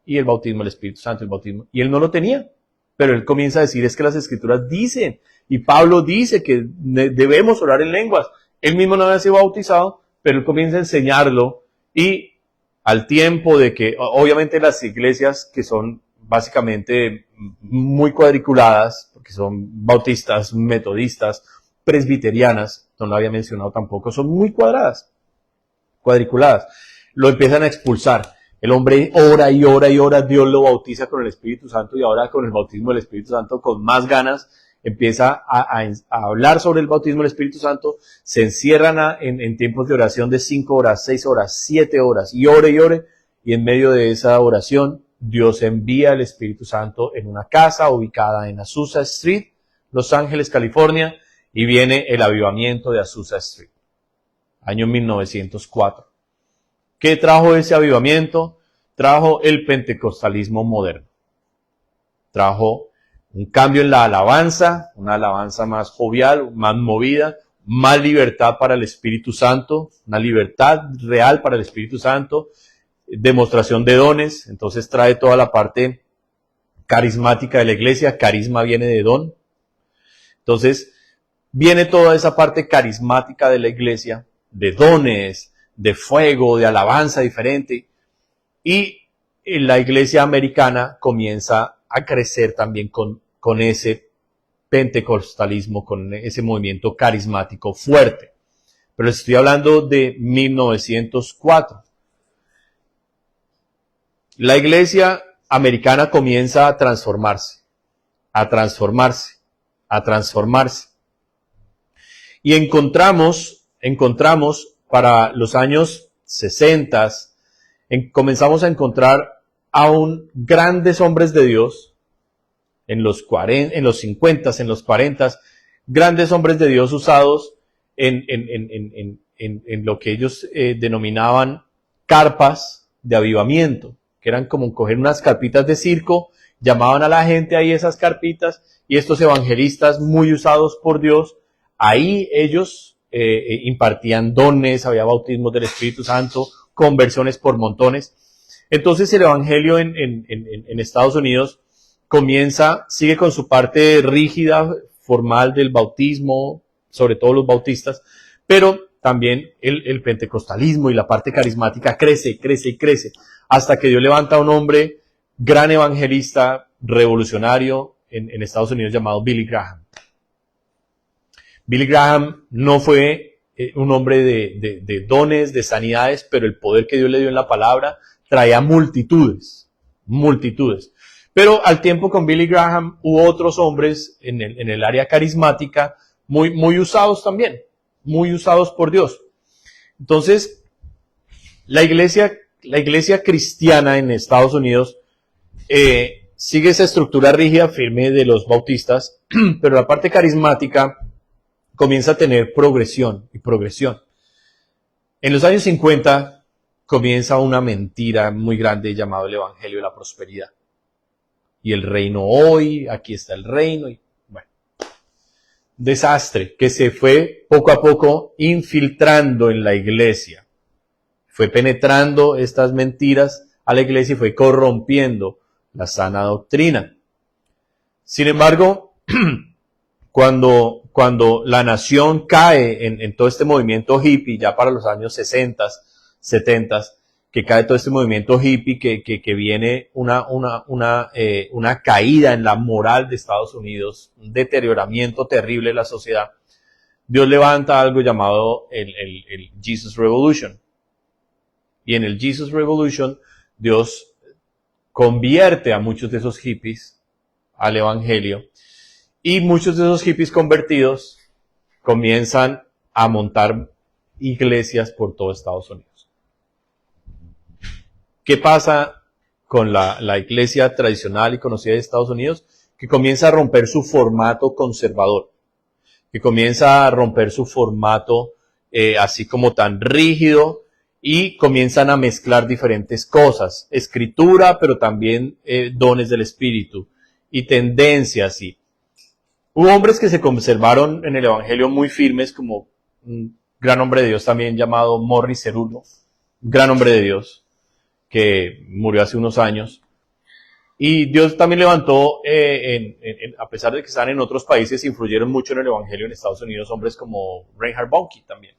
Y el bautismo del Espíritu Santo, el bautismo. Y él no lo tenía. Pero él comienza a decir, es que las Escrituras dicen, y Pablo dice que debemos orar en lenguas. Él mismo no había sido bautizado, pero él comienza a enseñarlo, y al tiempo de que, obviamente, las iglesias que son básicamente muy cuadriculadas, porque son bautistas, metodistas, presbiterianas, no lo había mencionado tampoco, son muy cuadriculadas, lo empiezan a expulsar. El hombre ora y ora y ora, Dios lo bautiza con el Espíritu Santo, y ahora con el bautismo del Espíritu Santo, con más ganas, empieza a hablar sobre el bautismo del Espíritu Santo. Se encierran en tiempos de oración de 5 horas, 6 horas, 7 horas, y ore, y en medio de esa oración, Dios envía el Espíritu Santo en una casa ubicada en Azusa Street, Los Ángeles, California, y viene el avivamiento de Azusa Street, año 1904. ¿Qué trajo ese avivamiento? Trajo el pentecostalismo moderno. Trajo un cambio en la alabanza, una alabanza más jovial, más movida, más libertad para el Espíritu Santo, una libertad real para el Espíritu Santo, demostración de dones. Entonces trae toda la parte carismática de la iglesia. Carisma viene de don. Entonces viene toda esa parte carismática de la iglesia, de dones, de fuego, de alabanza diferente. Y la iglesia americana comienza a crecer también con ese pentecostalismo, con ese movimiento carismático fuerte. Pero les estoy hablando de 1904. La iglesia americana comienza a transformarse, a transformarse, a transformarse. Y encontramos para los años 60, comenzamos a encontrar aún grandes hombres de Dios, en los 40, en los 50, en los 40, grandes hombres de Dios usados en lo que ellos denominaban carpas de avivamiento, que eran como coger unas carpitas de circo, llamaban a la gente ahí esas carpitas, y estos evangelistas muy usados por Dios, ahí ellos impartían dones, había bautismos del Espíritu Santo, conversiones por montones. Entonces el evangelio en Estados Unidos sigue con su parte rígida, formal del bautismo, sobre todo los bautistas, pero también el pentecostalismo y la parte carismática crece, hasta que Dios levanta a un hombre, gran evangelista, revolucionario en Estados Unidos, llamado Billy Graham. Billy Graham no fue un hombre de dones, de sanidades, pero el poder que Dios le dio en la palabra traía multitudes. Pero al tiempo con Billy Graham hubo otros hombres en el área carismática muy usados también, muy usados por Dios. Entonces, la iglesia cristiana en Estados Unidos sigue esa estructura rígida, firme de los bautistas, pero la parte carismática comienza a tener progresión. En los años 50 comienza una mentira muy grande llamada el Evangelio de la Prosperidad. Y el reino hoy, aquí está el reino. Y bueno, desastre que se fue poco a poco infiltrando en la iglesia. Fue penetrando estas mentiras a la iglesia y fue corrompiendo la sana doctrina. Sin embargo, cuando la nación cae en todo este movimiento hippie, ya para los años 60, 70, que cae todo este movimiento hippie, que viene una caída en la moral de Estados Unidos, un deterioramiento terrible de la sociedad, Dios levanta algo llamado el Jesus Revolution. Y en el Jesus Revolution, Dios convierte a muchos de esos hippies al evangelio. Y muchos de esos hippies convertidos comienzan a montar iglesias por todo Estados Unidos. ¿Qué pasa con la iglesia tradicional y conocida de Estados Unidos? Que comienza a romper su formato conservador, que comienza a romper su formato así como tan rígido, y comienzan a mezclar diferentes cosas, escritura, pero también dones del Espíritu y tendencias. Y hubo hombres que se conservaron en el Evangelio muy firmes, como un gran hombre de Dios también llamado Morris Cerullo, gran hombre de Dios, que murió hace unos años. Y Dios también levantó, a pesar de que están en otros países, influyeron mucho en el Evangelio en Estados Unidos, hombres como Reinhard Bonnke también,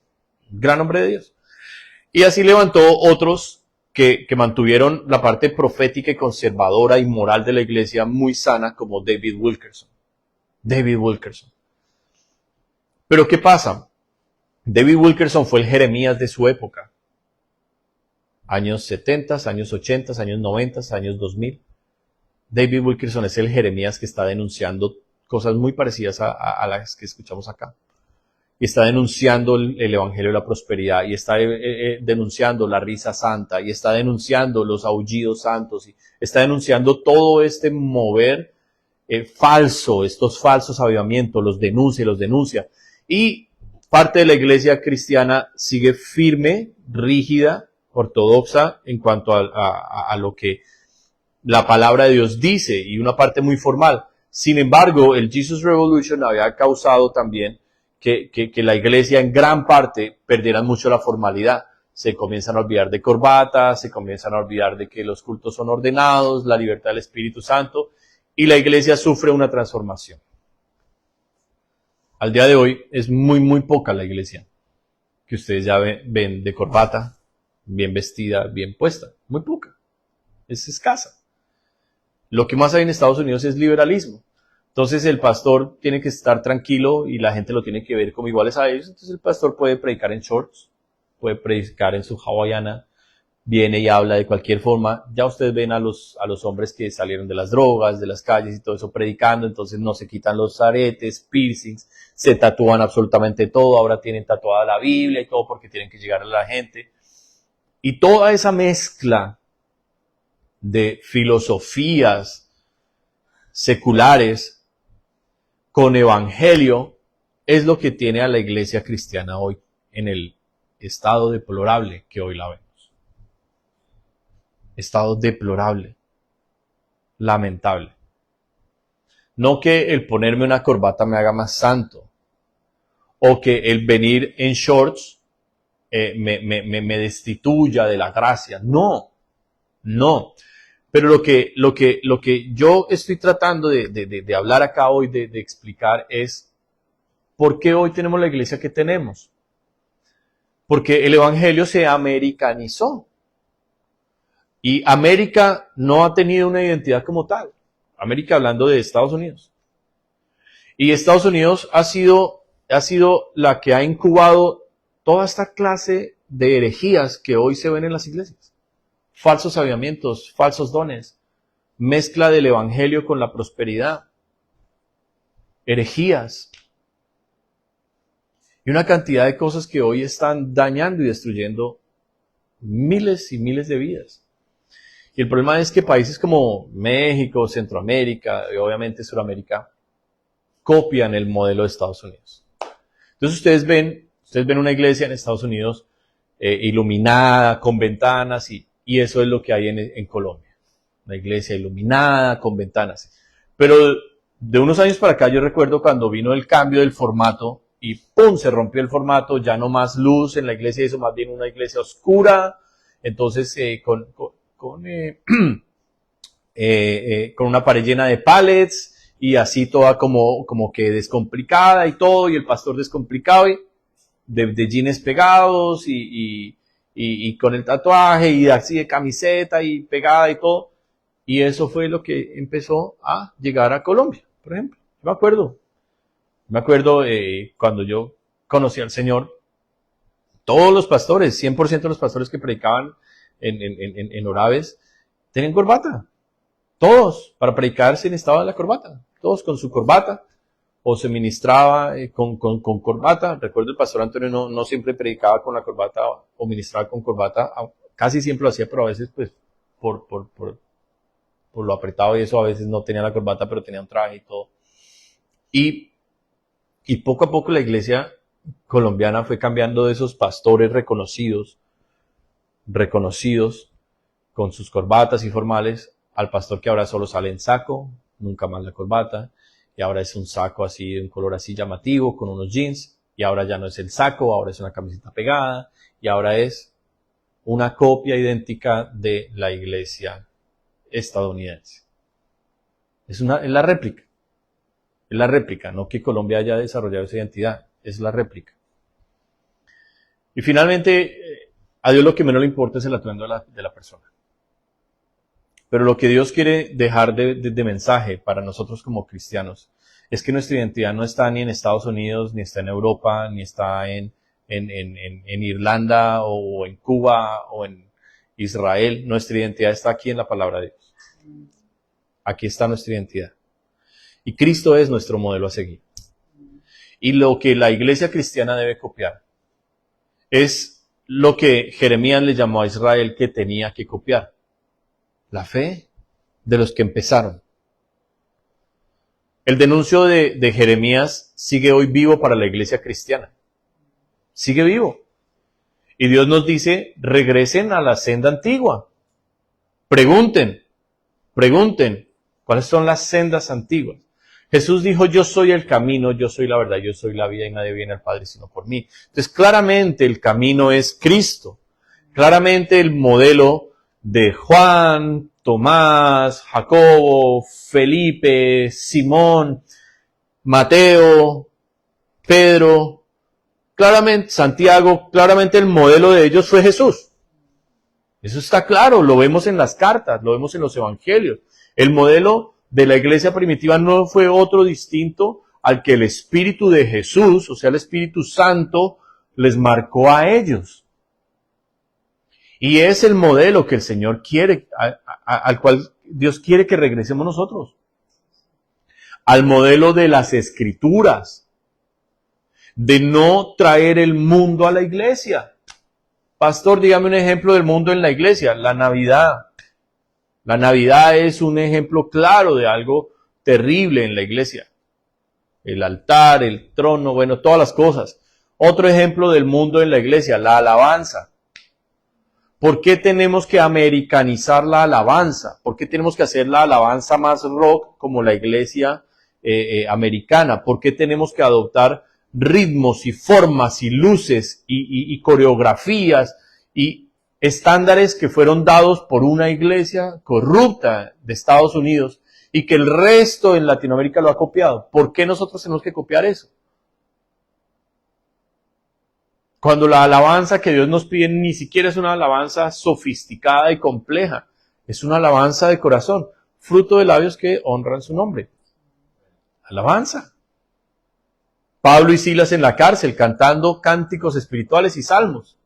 gran hombre de Dios. Y así levantó otros que mantuvieron la parte profética y conservadora y moral de la iglesia muy sana, como David Wilkerson. David Wilkerson. Pero ¿qué pasa? David Wilkerson fue el Jeremías de su época. Años 70, años 80, años 90, años 2000. David Wilkerson es el Jeremías que está denunciando cosas muy parecidas a las que escuchamos acá. Y está denunciando el evangelio de la prosperidad, y está denunciando la risa santa, y está denunciando los aullidos santos, y está denunciando todo este mover falso, estos falsos avivamientos, los denuncia. Y parte de la iglesia cristiana sigue firme, rígida, ortodoxa en cuanto a lo que la palabra de Dios dice, y una parte muy formal. Sin embargo, el Jesus Revolution había causado también que la iglesia en gran parte perdiera mucho la formalidad. Se comienzan a olvidar de corbata, se comienzan a olvidar de que los cultos son ordenados, la libertad del Espíritu Santo, y la iglesia sufre una transformación. Al día de hoy es muy poca la iglesia que ustedes ya ven de corbata, bien vestida, bien puesta. Muy poca. Es escasa. Lo que más hay en Estados Unidos es liberalismo. Entonces el pastor tiene que estar tranquilo y la gente lo tiene que ver como iguales a ellos. Entonces el pastor puede predicar en shorts, puede predicar en su hawaiana, viene y habla de cualquier forma. Ya ustedes ven a los hombres que salieron de las drogas, de las calles y todo eso predicando, entonces no se quitan los aretes, piercings, se tatúan absolutamente todo, ahora tienen tatuada la Biblia y todo porque tienen que llegar a la gente. Y toda esa mezcla de filosofías seculares con evangelio es lo que tiene a la iglesia cristiana hoy en el estado deplorable que hoy la vemos. Estado deplorable, lamentable. No que el ponerme una corbata me haga más santo, o que el venir en shorts me destituya de la gracia. No. Pero lo que yo estoy tratando de hablar acá hoy, de explicar, es por qué hoy tenemos la iglesia que tenemos. Porque el evangelio se americanizó. Y América no ha tenido una identidad como tal. América hablando de Estados Unidos. Y Estados Unidos ha sido la que ha incubado toda esta clase de herejías que hoy se ven en las iglesias. Falsos avivamientos, falsos dones, mezcla del evangelio con la prosperidad, herejías y una cantidad de cosas que hoy están dañando y destruyendo miles y miles de vidas. Y el problema es que países como México, Centroamérica y obviamente Sudamérica copian el modelo de Estados Unidos. Entonces ustedes ven una iglesia en Estados Unidos iluminada, con ventanas, y eso es lo que hay en Colombia. Una iglesia iluminada, con ventanas. Pero de unos años para acá yo recuerdo cuando vino el cambio del formato y ¡pum! Se rompió el formato, ya no más luz en la iglesia, eso más bien una iglesia oscura. Entonces con una pared llena de pallets y así toda como que descomplicada y todo, y el pastor descomplicado y de jeans pegados y con el tatuaje y así de camiseta y pegada y todo. Y eso fue lo que empezó a llegar a Colombia, por ejemplo. Me acuerdo cuando yo conocí al Señor, todos los pastores, 100% de los pastores que predicaban en Oraves, tenían corbata. Todos, para predicar se necesitaba la corbata. Todos con su corbata. O se ministraba con corbata. Recuerdo el pastor Antonio no siempre predicaba con la corbata o ministraba con corbata. Casi siempre lo hacía, pero a veces pues por lo apretado y eso, a veces no tenía la corbata, pero tenía un traje y todo. Y poco a poco la iglesia colombiana fue cambiando de esos pastores reconocidos con sus corbatas y formales, al pastor que ahora solo sale en saco, nunca más la corbata, y ahora es un saco así, de un color así llamativo, con unos jeans, y ahora ya no es el saco, ahora es una camiseta pegada, y ahora es una copia idéntica de la iglesia estadounidense. Es la réplica. Es la réplica, no que Colombia haya desarrollado esa identidad, es la réplica. Y finalmente, a Dios lo que menos le importa es el atuendo de la persona. Pero lo que Dios quiere dejar de mensaje para nosotros como cristianos es que nuestra identidad no está ni en Estados Unidos, ni está en Europa, ni está en Irlanda o en Cuba o en Israel. Nuestra identidad está aquí en la palabra de Dios. Aquí está nuestra identidad. Y Cristo es nuestro modelo a seguir. Y lo que la iglesia cristiana debe copiar es lo que Jeremías le llamó a Israel que tenía que copiar. La fe de los que empezaron. El denuncio de Jeremías sigue hoy vivo para la iglesia cristiana. Sigue vivo. Y Dios nos dice, regresen a la senda antigua. Pregunten, ¿cuáles son las sendas antiguas? Jesús dijo, yo soy el camino, yo soy la verdad, yo soy la vida y nadie viene al Padre sino por mí. Entonces, claramente el camino es Cristo. Claramente el modelo de Juan, Tomás, Jacobo, Felipe, Simón, Mateo, Pedro, claramente Santiago, claramente el modelo de ellos fue Jesús. Eso está claro, lo vemos en las cartas, lo vemos en los evangelios. El modelo de la iglesia primitiva no fue otro distinto al que el Espíritu de Jesús, o sea, el Espíritu Santo, les marcó a ellos. Y es el modelo que el Señor quiere, al cual Dios quiere que regresemos nosotros. Al modelo de las Escrituras. De no traer el mundo a la iglesia. Pastor, dígame un ejemplo del mundo en la iglesia. La Navidad. La Navidad es un ejemplo claro de algo terrible en la iglesia. El altar, el trono, bueno, todas las cosas. Otro ejemplo del mundo en la iglesia, la alabanza. ¿Por qué tenemos que americanizar la alabanza? ¿Por qué tenemos que hacer la alabanza más rock como la iglesia americana? ¿Por qué tenemos que adoptar ritmos y formas y luces y coreografías y estándares que fueron dados por una iglesia corrupta de Estados Unidos y que el resto en Latinoamérica lo ha copiado? ¿Por qué nosotros tenemos que copiar eso? Cuando la alabanza que Dios nos pide ni siquiera es una alabanza sofisticada y compleja, es una alabanza de corazón, fruto de labios que honran su nombre. Alabanza. Pablo y Silas en la cárcel cantando cánticos espirituales y salmos,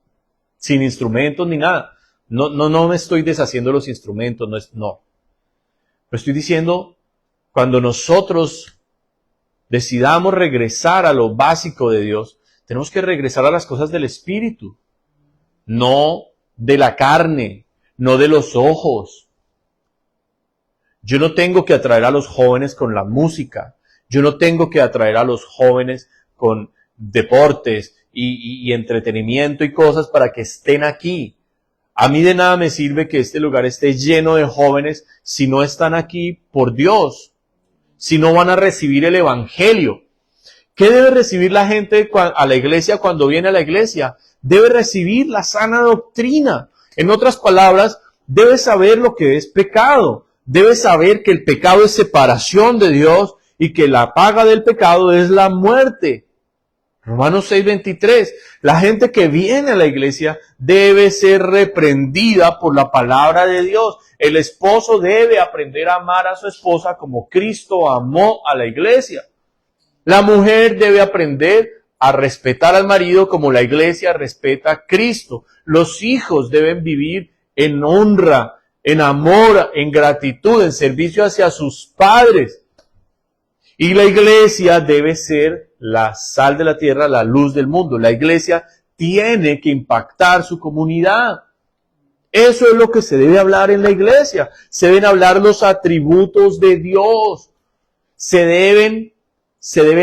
sin instrumentos ni nada. No me estoy deshaciendo de los instrumentos, no. Pero estoy diciendo, cuando nosotros decidamos regresar a lo básico de Dios, tenemos que regresar a las cosas del Espíritu, no de la carne, no de los ojos. Yo no tengo que atraer a los jóvenes con la música, yo no tengo que atraer a los jóvenes con deportes y entretenimiento y cosas para que estén aquí. A mí de nada me sirve que este lugar esté lleno de jóvenes si no están aquí por Dios, si no van a recibir el Evangelio. ¿Qué debe recibir la gente a la iglesia cuando viene a la iglesia? Debe recibir la sana doctrina. En otras palabras, debe saber lo que es pecado. Debe saber que el pecado es separación de Dios y que la paga del pecado es la muerte. Romanos 6:23. La gente que viene a la iglesia debe ser reprendida por la palabra de Dios. El esposo debe aprender a amar a su esposa como Cristo amó a la iglesia. La mujer debe aprender a respetar al marido como la iglesia respeta a Cristo. Los hijos deben vivir en honra en amor, en gratitud, en servicio hacia sus padres. Y la iglesia debe ser la sal de la tierra, la luz del mundo. La iglesia tiene que impactar su comunidad. Eso es lo que se debe hablar en la iglesia. Se deben hablar los atributos de Dios. Se deben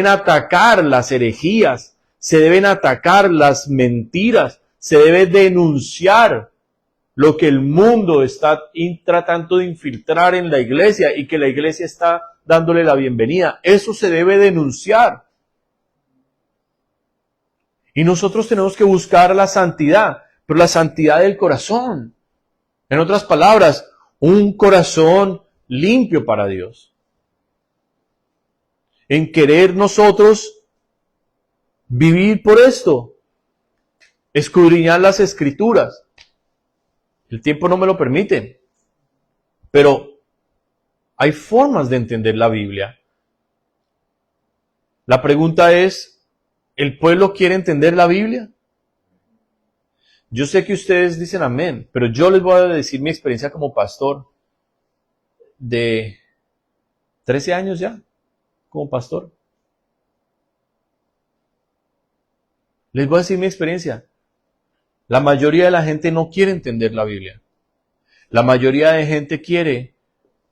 atacar las herejías. Se deben atacar las mentiras. Se debe denunciar lo que el mundo está tratando de infiltrar en la iglesia y que la iglesia está dándole la bienvenida. Eso se debe denunciar. Y nosotros tenemos que buscar la santidad, pero la santidad del corazón. En otras palabras, un corazón limpio para Dios. En querer nosotros vivir por esto, escudriñar las Escrituras. El tiempo no me lo permite, pero hay formas de entender la Biblia. La pregunta es, ¿el pueblo quiere entender la Biblia? Yo sé que ustedes dicen amén, pero yo les voy a decir mi experiencia como pastor de 13 años ya, como pastor. Les voy a decir mi experiencia. La mayoría de la gente no quiere entender la Biblia. La mayoría de gente quiere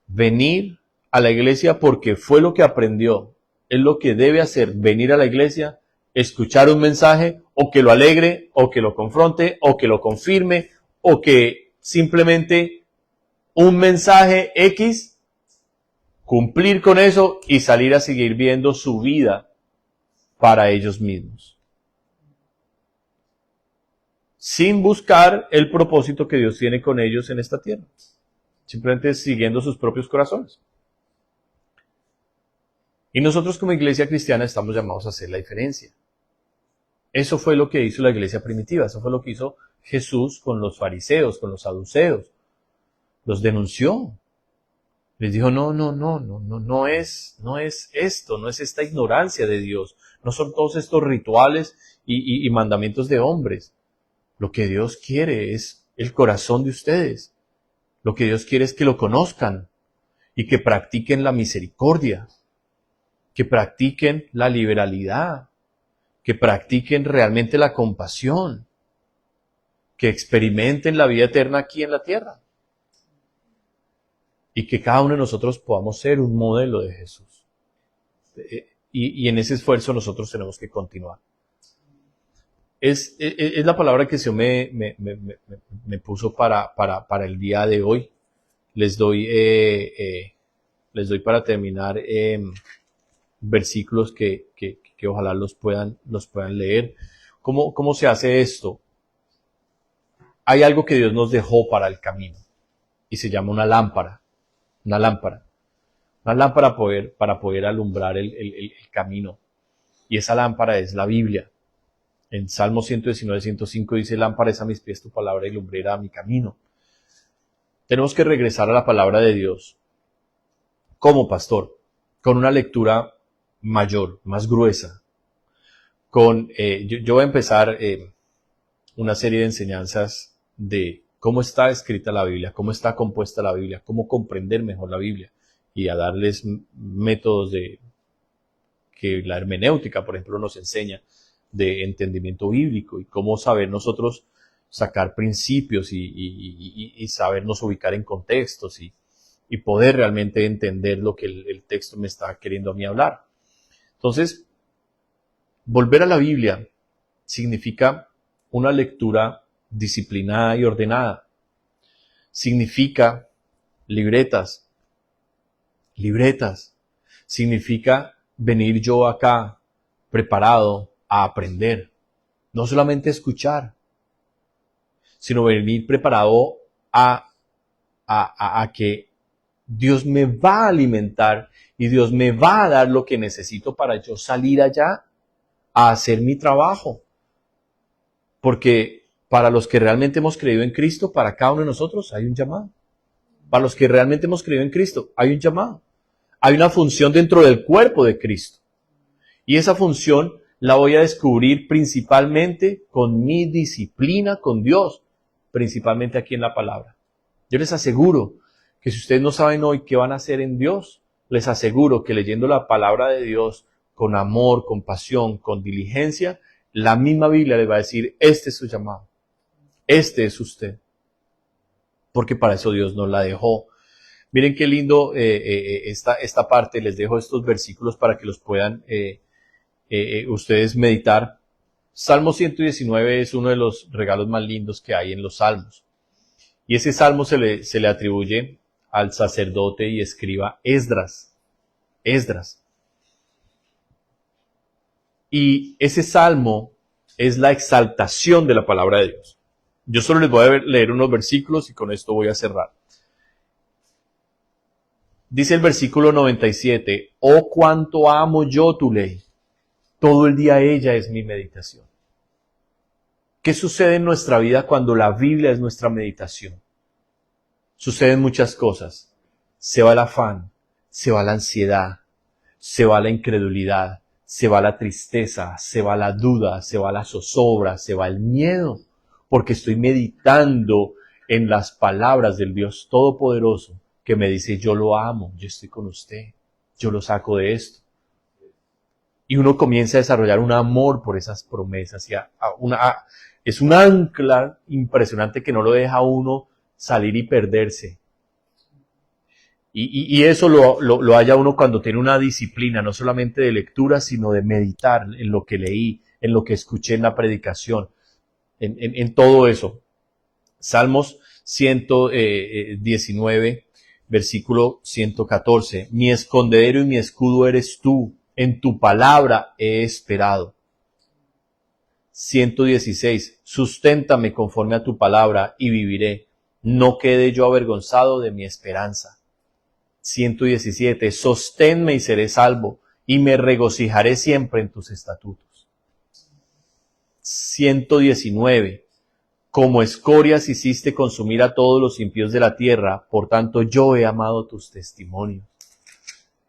venir a la iglesia porque fue lo que aprendió. Es lo que debe hacer, venir a la iglesia, escuchar un mensaje, o que lo alegre, o que lo confronte, o que lo confirme, o que simplemente un mensaje X, cumplir con eso y salir a seguir viendo su vida para ellos mismos. Sin buscar el propósito que Dios tiene con ellos en esta tierra. Simplemente siguiendo sus propios corazones. Y nosotros como iglesia cristiana estamos llamados a hacer la diferencia. Eso fue lo que hizo la iglesia primitiva, eso fue lo que hizo Jesús con los fariseos, con los saduceos. Los denunció. Les dijo, no es esto, no es esta ignorancia de Dios. No son todos estos rituales y mandamientos de hombres. Lo que Dios quiere es el corazón de ustedes. Lo que Dios quiere es que lo conozcan y que practiquen la misericordia, que practiquen la liberalidad, que practiquen realmente la compasión, que experimenten la vida eterna aquí en la tierra y que cada uno de nosotros podamos ser un modelo de Jesús. Y en ese esfuerzo nosotros tenemos que continuar. Es la palabra que el Señor me puso para el día de hoy. Les doy para terminar versículos que ojalá los puedan leer. ¿Cómo se hace esto? Hay algo que Dios nos dejó para el camino y se llama una lámpara. Una lámpara para poder alumbrar el camino. Y esa lámpara es la Biblia. En Salmo 119, 105 dice, lámpara es a mis pies tu palabra y lumbrera a mi camino. Tenemos que regresar a la palabra de Dios como pastor, con una lectura mayor, más gruesa. Yo voy a empezar una serie de enseñanzas de cómo está escrita la Biblia, cómo está compuesta la Biblia, cómo comprender mejor la Biblia y a darles métodos que la hermenéutica, por ejemplo, nos enseña de entendimiento bíblico y cómo saber nosotros sacar principios y sabernos ubicar en contextos y poder realmente entender lo que el texto me está queriendo a mí hablar. Entonces, volver a la Biblia significa una lectura disciplinada y ordenada. Significa libretas. Significa venir yo acá preparado a aprender. No solamente escuchar, sino venir preparado a que Dios me va a alimentar y Dios me va a dar lo que necesito para yo salir allá a hacer mi trabajo. Porque para los que realmente hemos creído en Cristo, para cada uno de nosotros hay un llamado. Para los que realmente hemos creído en Cristo, hay un llamado. Hay una función dentro del cuerpo de Cristo. Y esa función la voy a descubrir principalmente con mi disciplina con Dios, principalmente aquí en la palabra. Yo les aseguro que si ustedes no saben hoy qué van a hacer en Dios, les aseguro que leyendo la palabra de Dios con amor, con pasión, con diligencia, la misma Biblia les va a decir, este es su llamado, este es usted, porque para eso Dios nos la dejó. Miren qué lindo esta parte, les dejo estos versículos para que los puedan ustedes meditar. Salmo 119 es uno de los regalos más lindos que hay en los salmos. Y ese salmo se le atribuye al sacerdote y escriba Esdras. Y ese salmo es la exaltación de la palabra de Dios. Yo solo les voy a leer unos versículos y con esto voy a cerrar. Dice el versículo 97, oh cuánto amo yo tu ley, todo el día ella es mi meditación. ¿Qué sucede en nuestra vida cuando la Biblia es nuestra meditación? Suceden muchas cosas. Se va el afán, se va la ansiedad, se va la incredulidad, se va la tristeza, se va la duda, se va la zozobra, se va el miedo, porque estoy meditando en las palabras del Dios Todopoderoso que me dice, yo lo amo, yo estoy con usted, yo lo saco de esto. Y uno comienza a desarrollar un amor por esas promesas. Es un ancla impresionante que no lo deja a uno salir y perderse. Y eso lo halla uno cuando tiene una disciplina, no solamente de lectura, sino de meditar en lo que leí, en lo que escuché en la predicación, en todo eso. Salmos 119, versículo 114. Mi escondedero y mi escudo eres tú, en tu palabra he esperado. 116. Susténtame conforme a tu palabra y viviré. No quede yo avergonzado de mi esperanza. 117. Sosténme y seré salvo, y me regocijaré siempre en tus estatutos. 119. Como escorias hiciste consumir a todos los impíos de la tierra, por tanto yo he amado tus testimonios.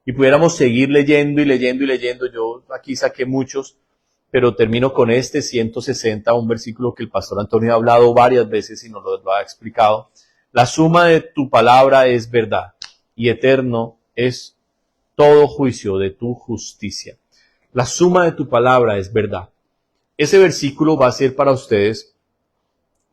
Y pudiéramos seguir leyendo y leyendo y leyendo. Yo aquí saqué muchos, pero termino con este 160, un versículo que el pastor Antonio ha hablado varias veces y nos lo ha explicado. La suma de tu palabra es verdad, y eterno es todo juicio de tu justicia. La suma de tu palabra es verdad. Ese versículo va a ser para ustedes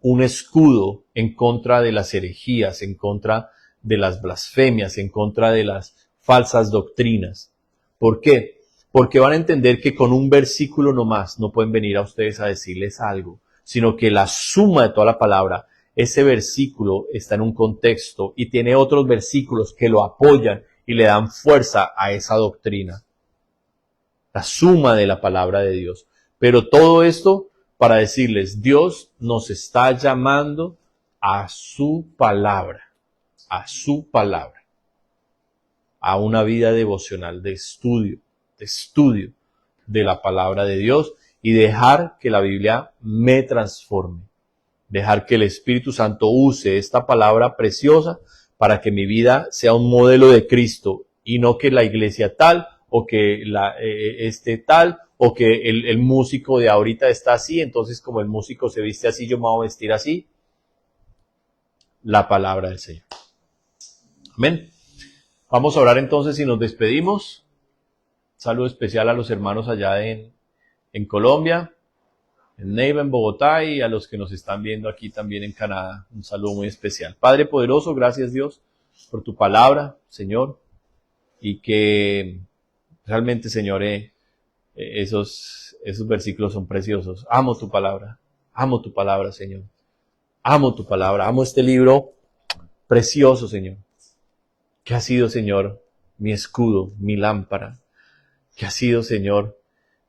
un escudo en contra de las herejías, en contra de las blasfemias, en contra de las falsas doctrinas. ¿Por qué? Porque van a entender que con un versículo nomás no pueden venir a ustedes a decirles algo, sino que la suma de toda la palabra, ese versículo está en un contexto y tiene otros versículos que lo apoyan y le dan fuerza a esa doctrina. La suma de la palabra de Dios. Pero todo esto para decirles, Dios nos está llamando a su palabra, a una vida devocional de estudio de la palabra de Dios y dejar que la Biblia me transforme, dejar que el Espíritu Santo use esta palabra preciosa para que mi vida sea un modelo de Cristo y no que la iglesia tal o que tal o que el músico de ahorita está así, entonces como el músico se viste así, yo me voy a vestir así. La palabra del Señor. Amén. Vamos a orar entonces y nos despedimos. Saludo especial a los hermanos allá en Colombia, en Neiva, en Bogotá, y a los que nos están viendo aquí también en Canadá. Un saludo muy especial. Padre poderoso, gracias Dios por tu palabra, Señor, y que realmente, Señor, esos versículos son preciosos. Amo tu palabra, Señor. Amo tu palabra, amo este libro precioso, Señor, que ha sido, Señor, mi escudo, mi lámpara, que ha sido, Señor,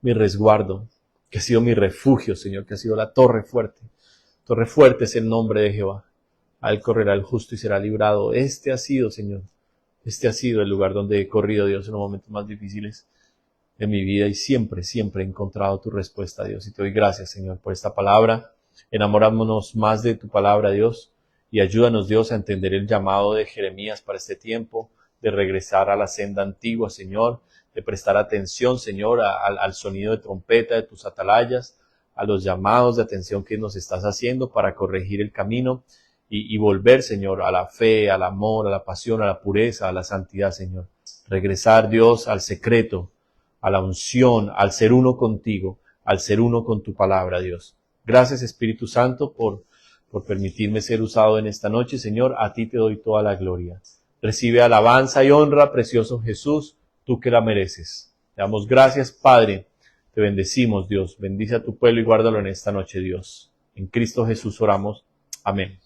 mi resguardo, que ha sido mi refugio, Señor, que ha sido la torre fuerte. Torre fuerte es el nombre de Jehová. A él correrá el justo y será librado. Este ha sido, Señor, este ha sido el lugar donde he corrido, Dios, en los momentos más difíciles de mi vida y siempre he encontrado tu respuesta, Dios. Y te doy gracias, Señor, por esta palabra. Enamorámonos más de tu palabra, Dios, y ayúdanos, Dios, a entender el llamado de Jeremías para este tiempo, de regresar a la senda antigua, Señor, de prestar atención, Señor, al sonido de trompeta de tus atalayas, a los llamados de atención que nos estás haciendo para corregir el camino y volver, Señor, a la fe, al amor, a la pasión, a la pureza, a la santidad, Señor. Regresar, Dios, al secreto, a la unción, al ser uno contigo, al ser uno con tu palabra, Dios. Gracias, Espíritu Santo, por permitirme ser usado en esta noche, Señor. A ti te doy toda la gloria. Recibe alabanza y honra, precioso Jesús, tú que la mereces. Te damos gracias, Padre. Te bendecimos, Dios. Bendice a tu pueblo y guárdalo en esta noche, Dios. En Cristo Jesús oramos. Amén.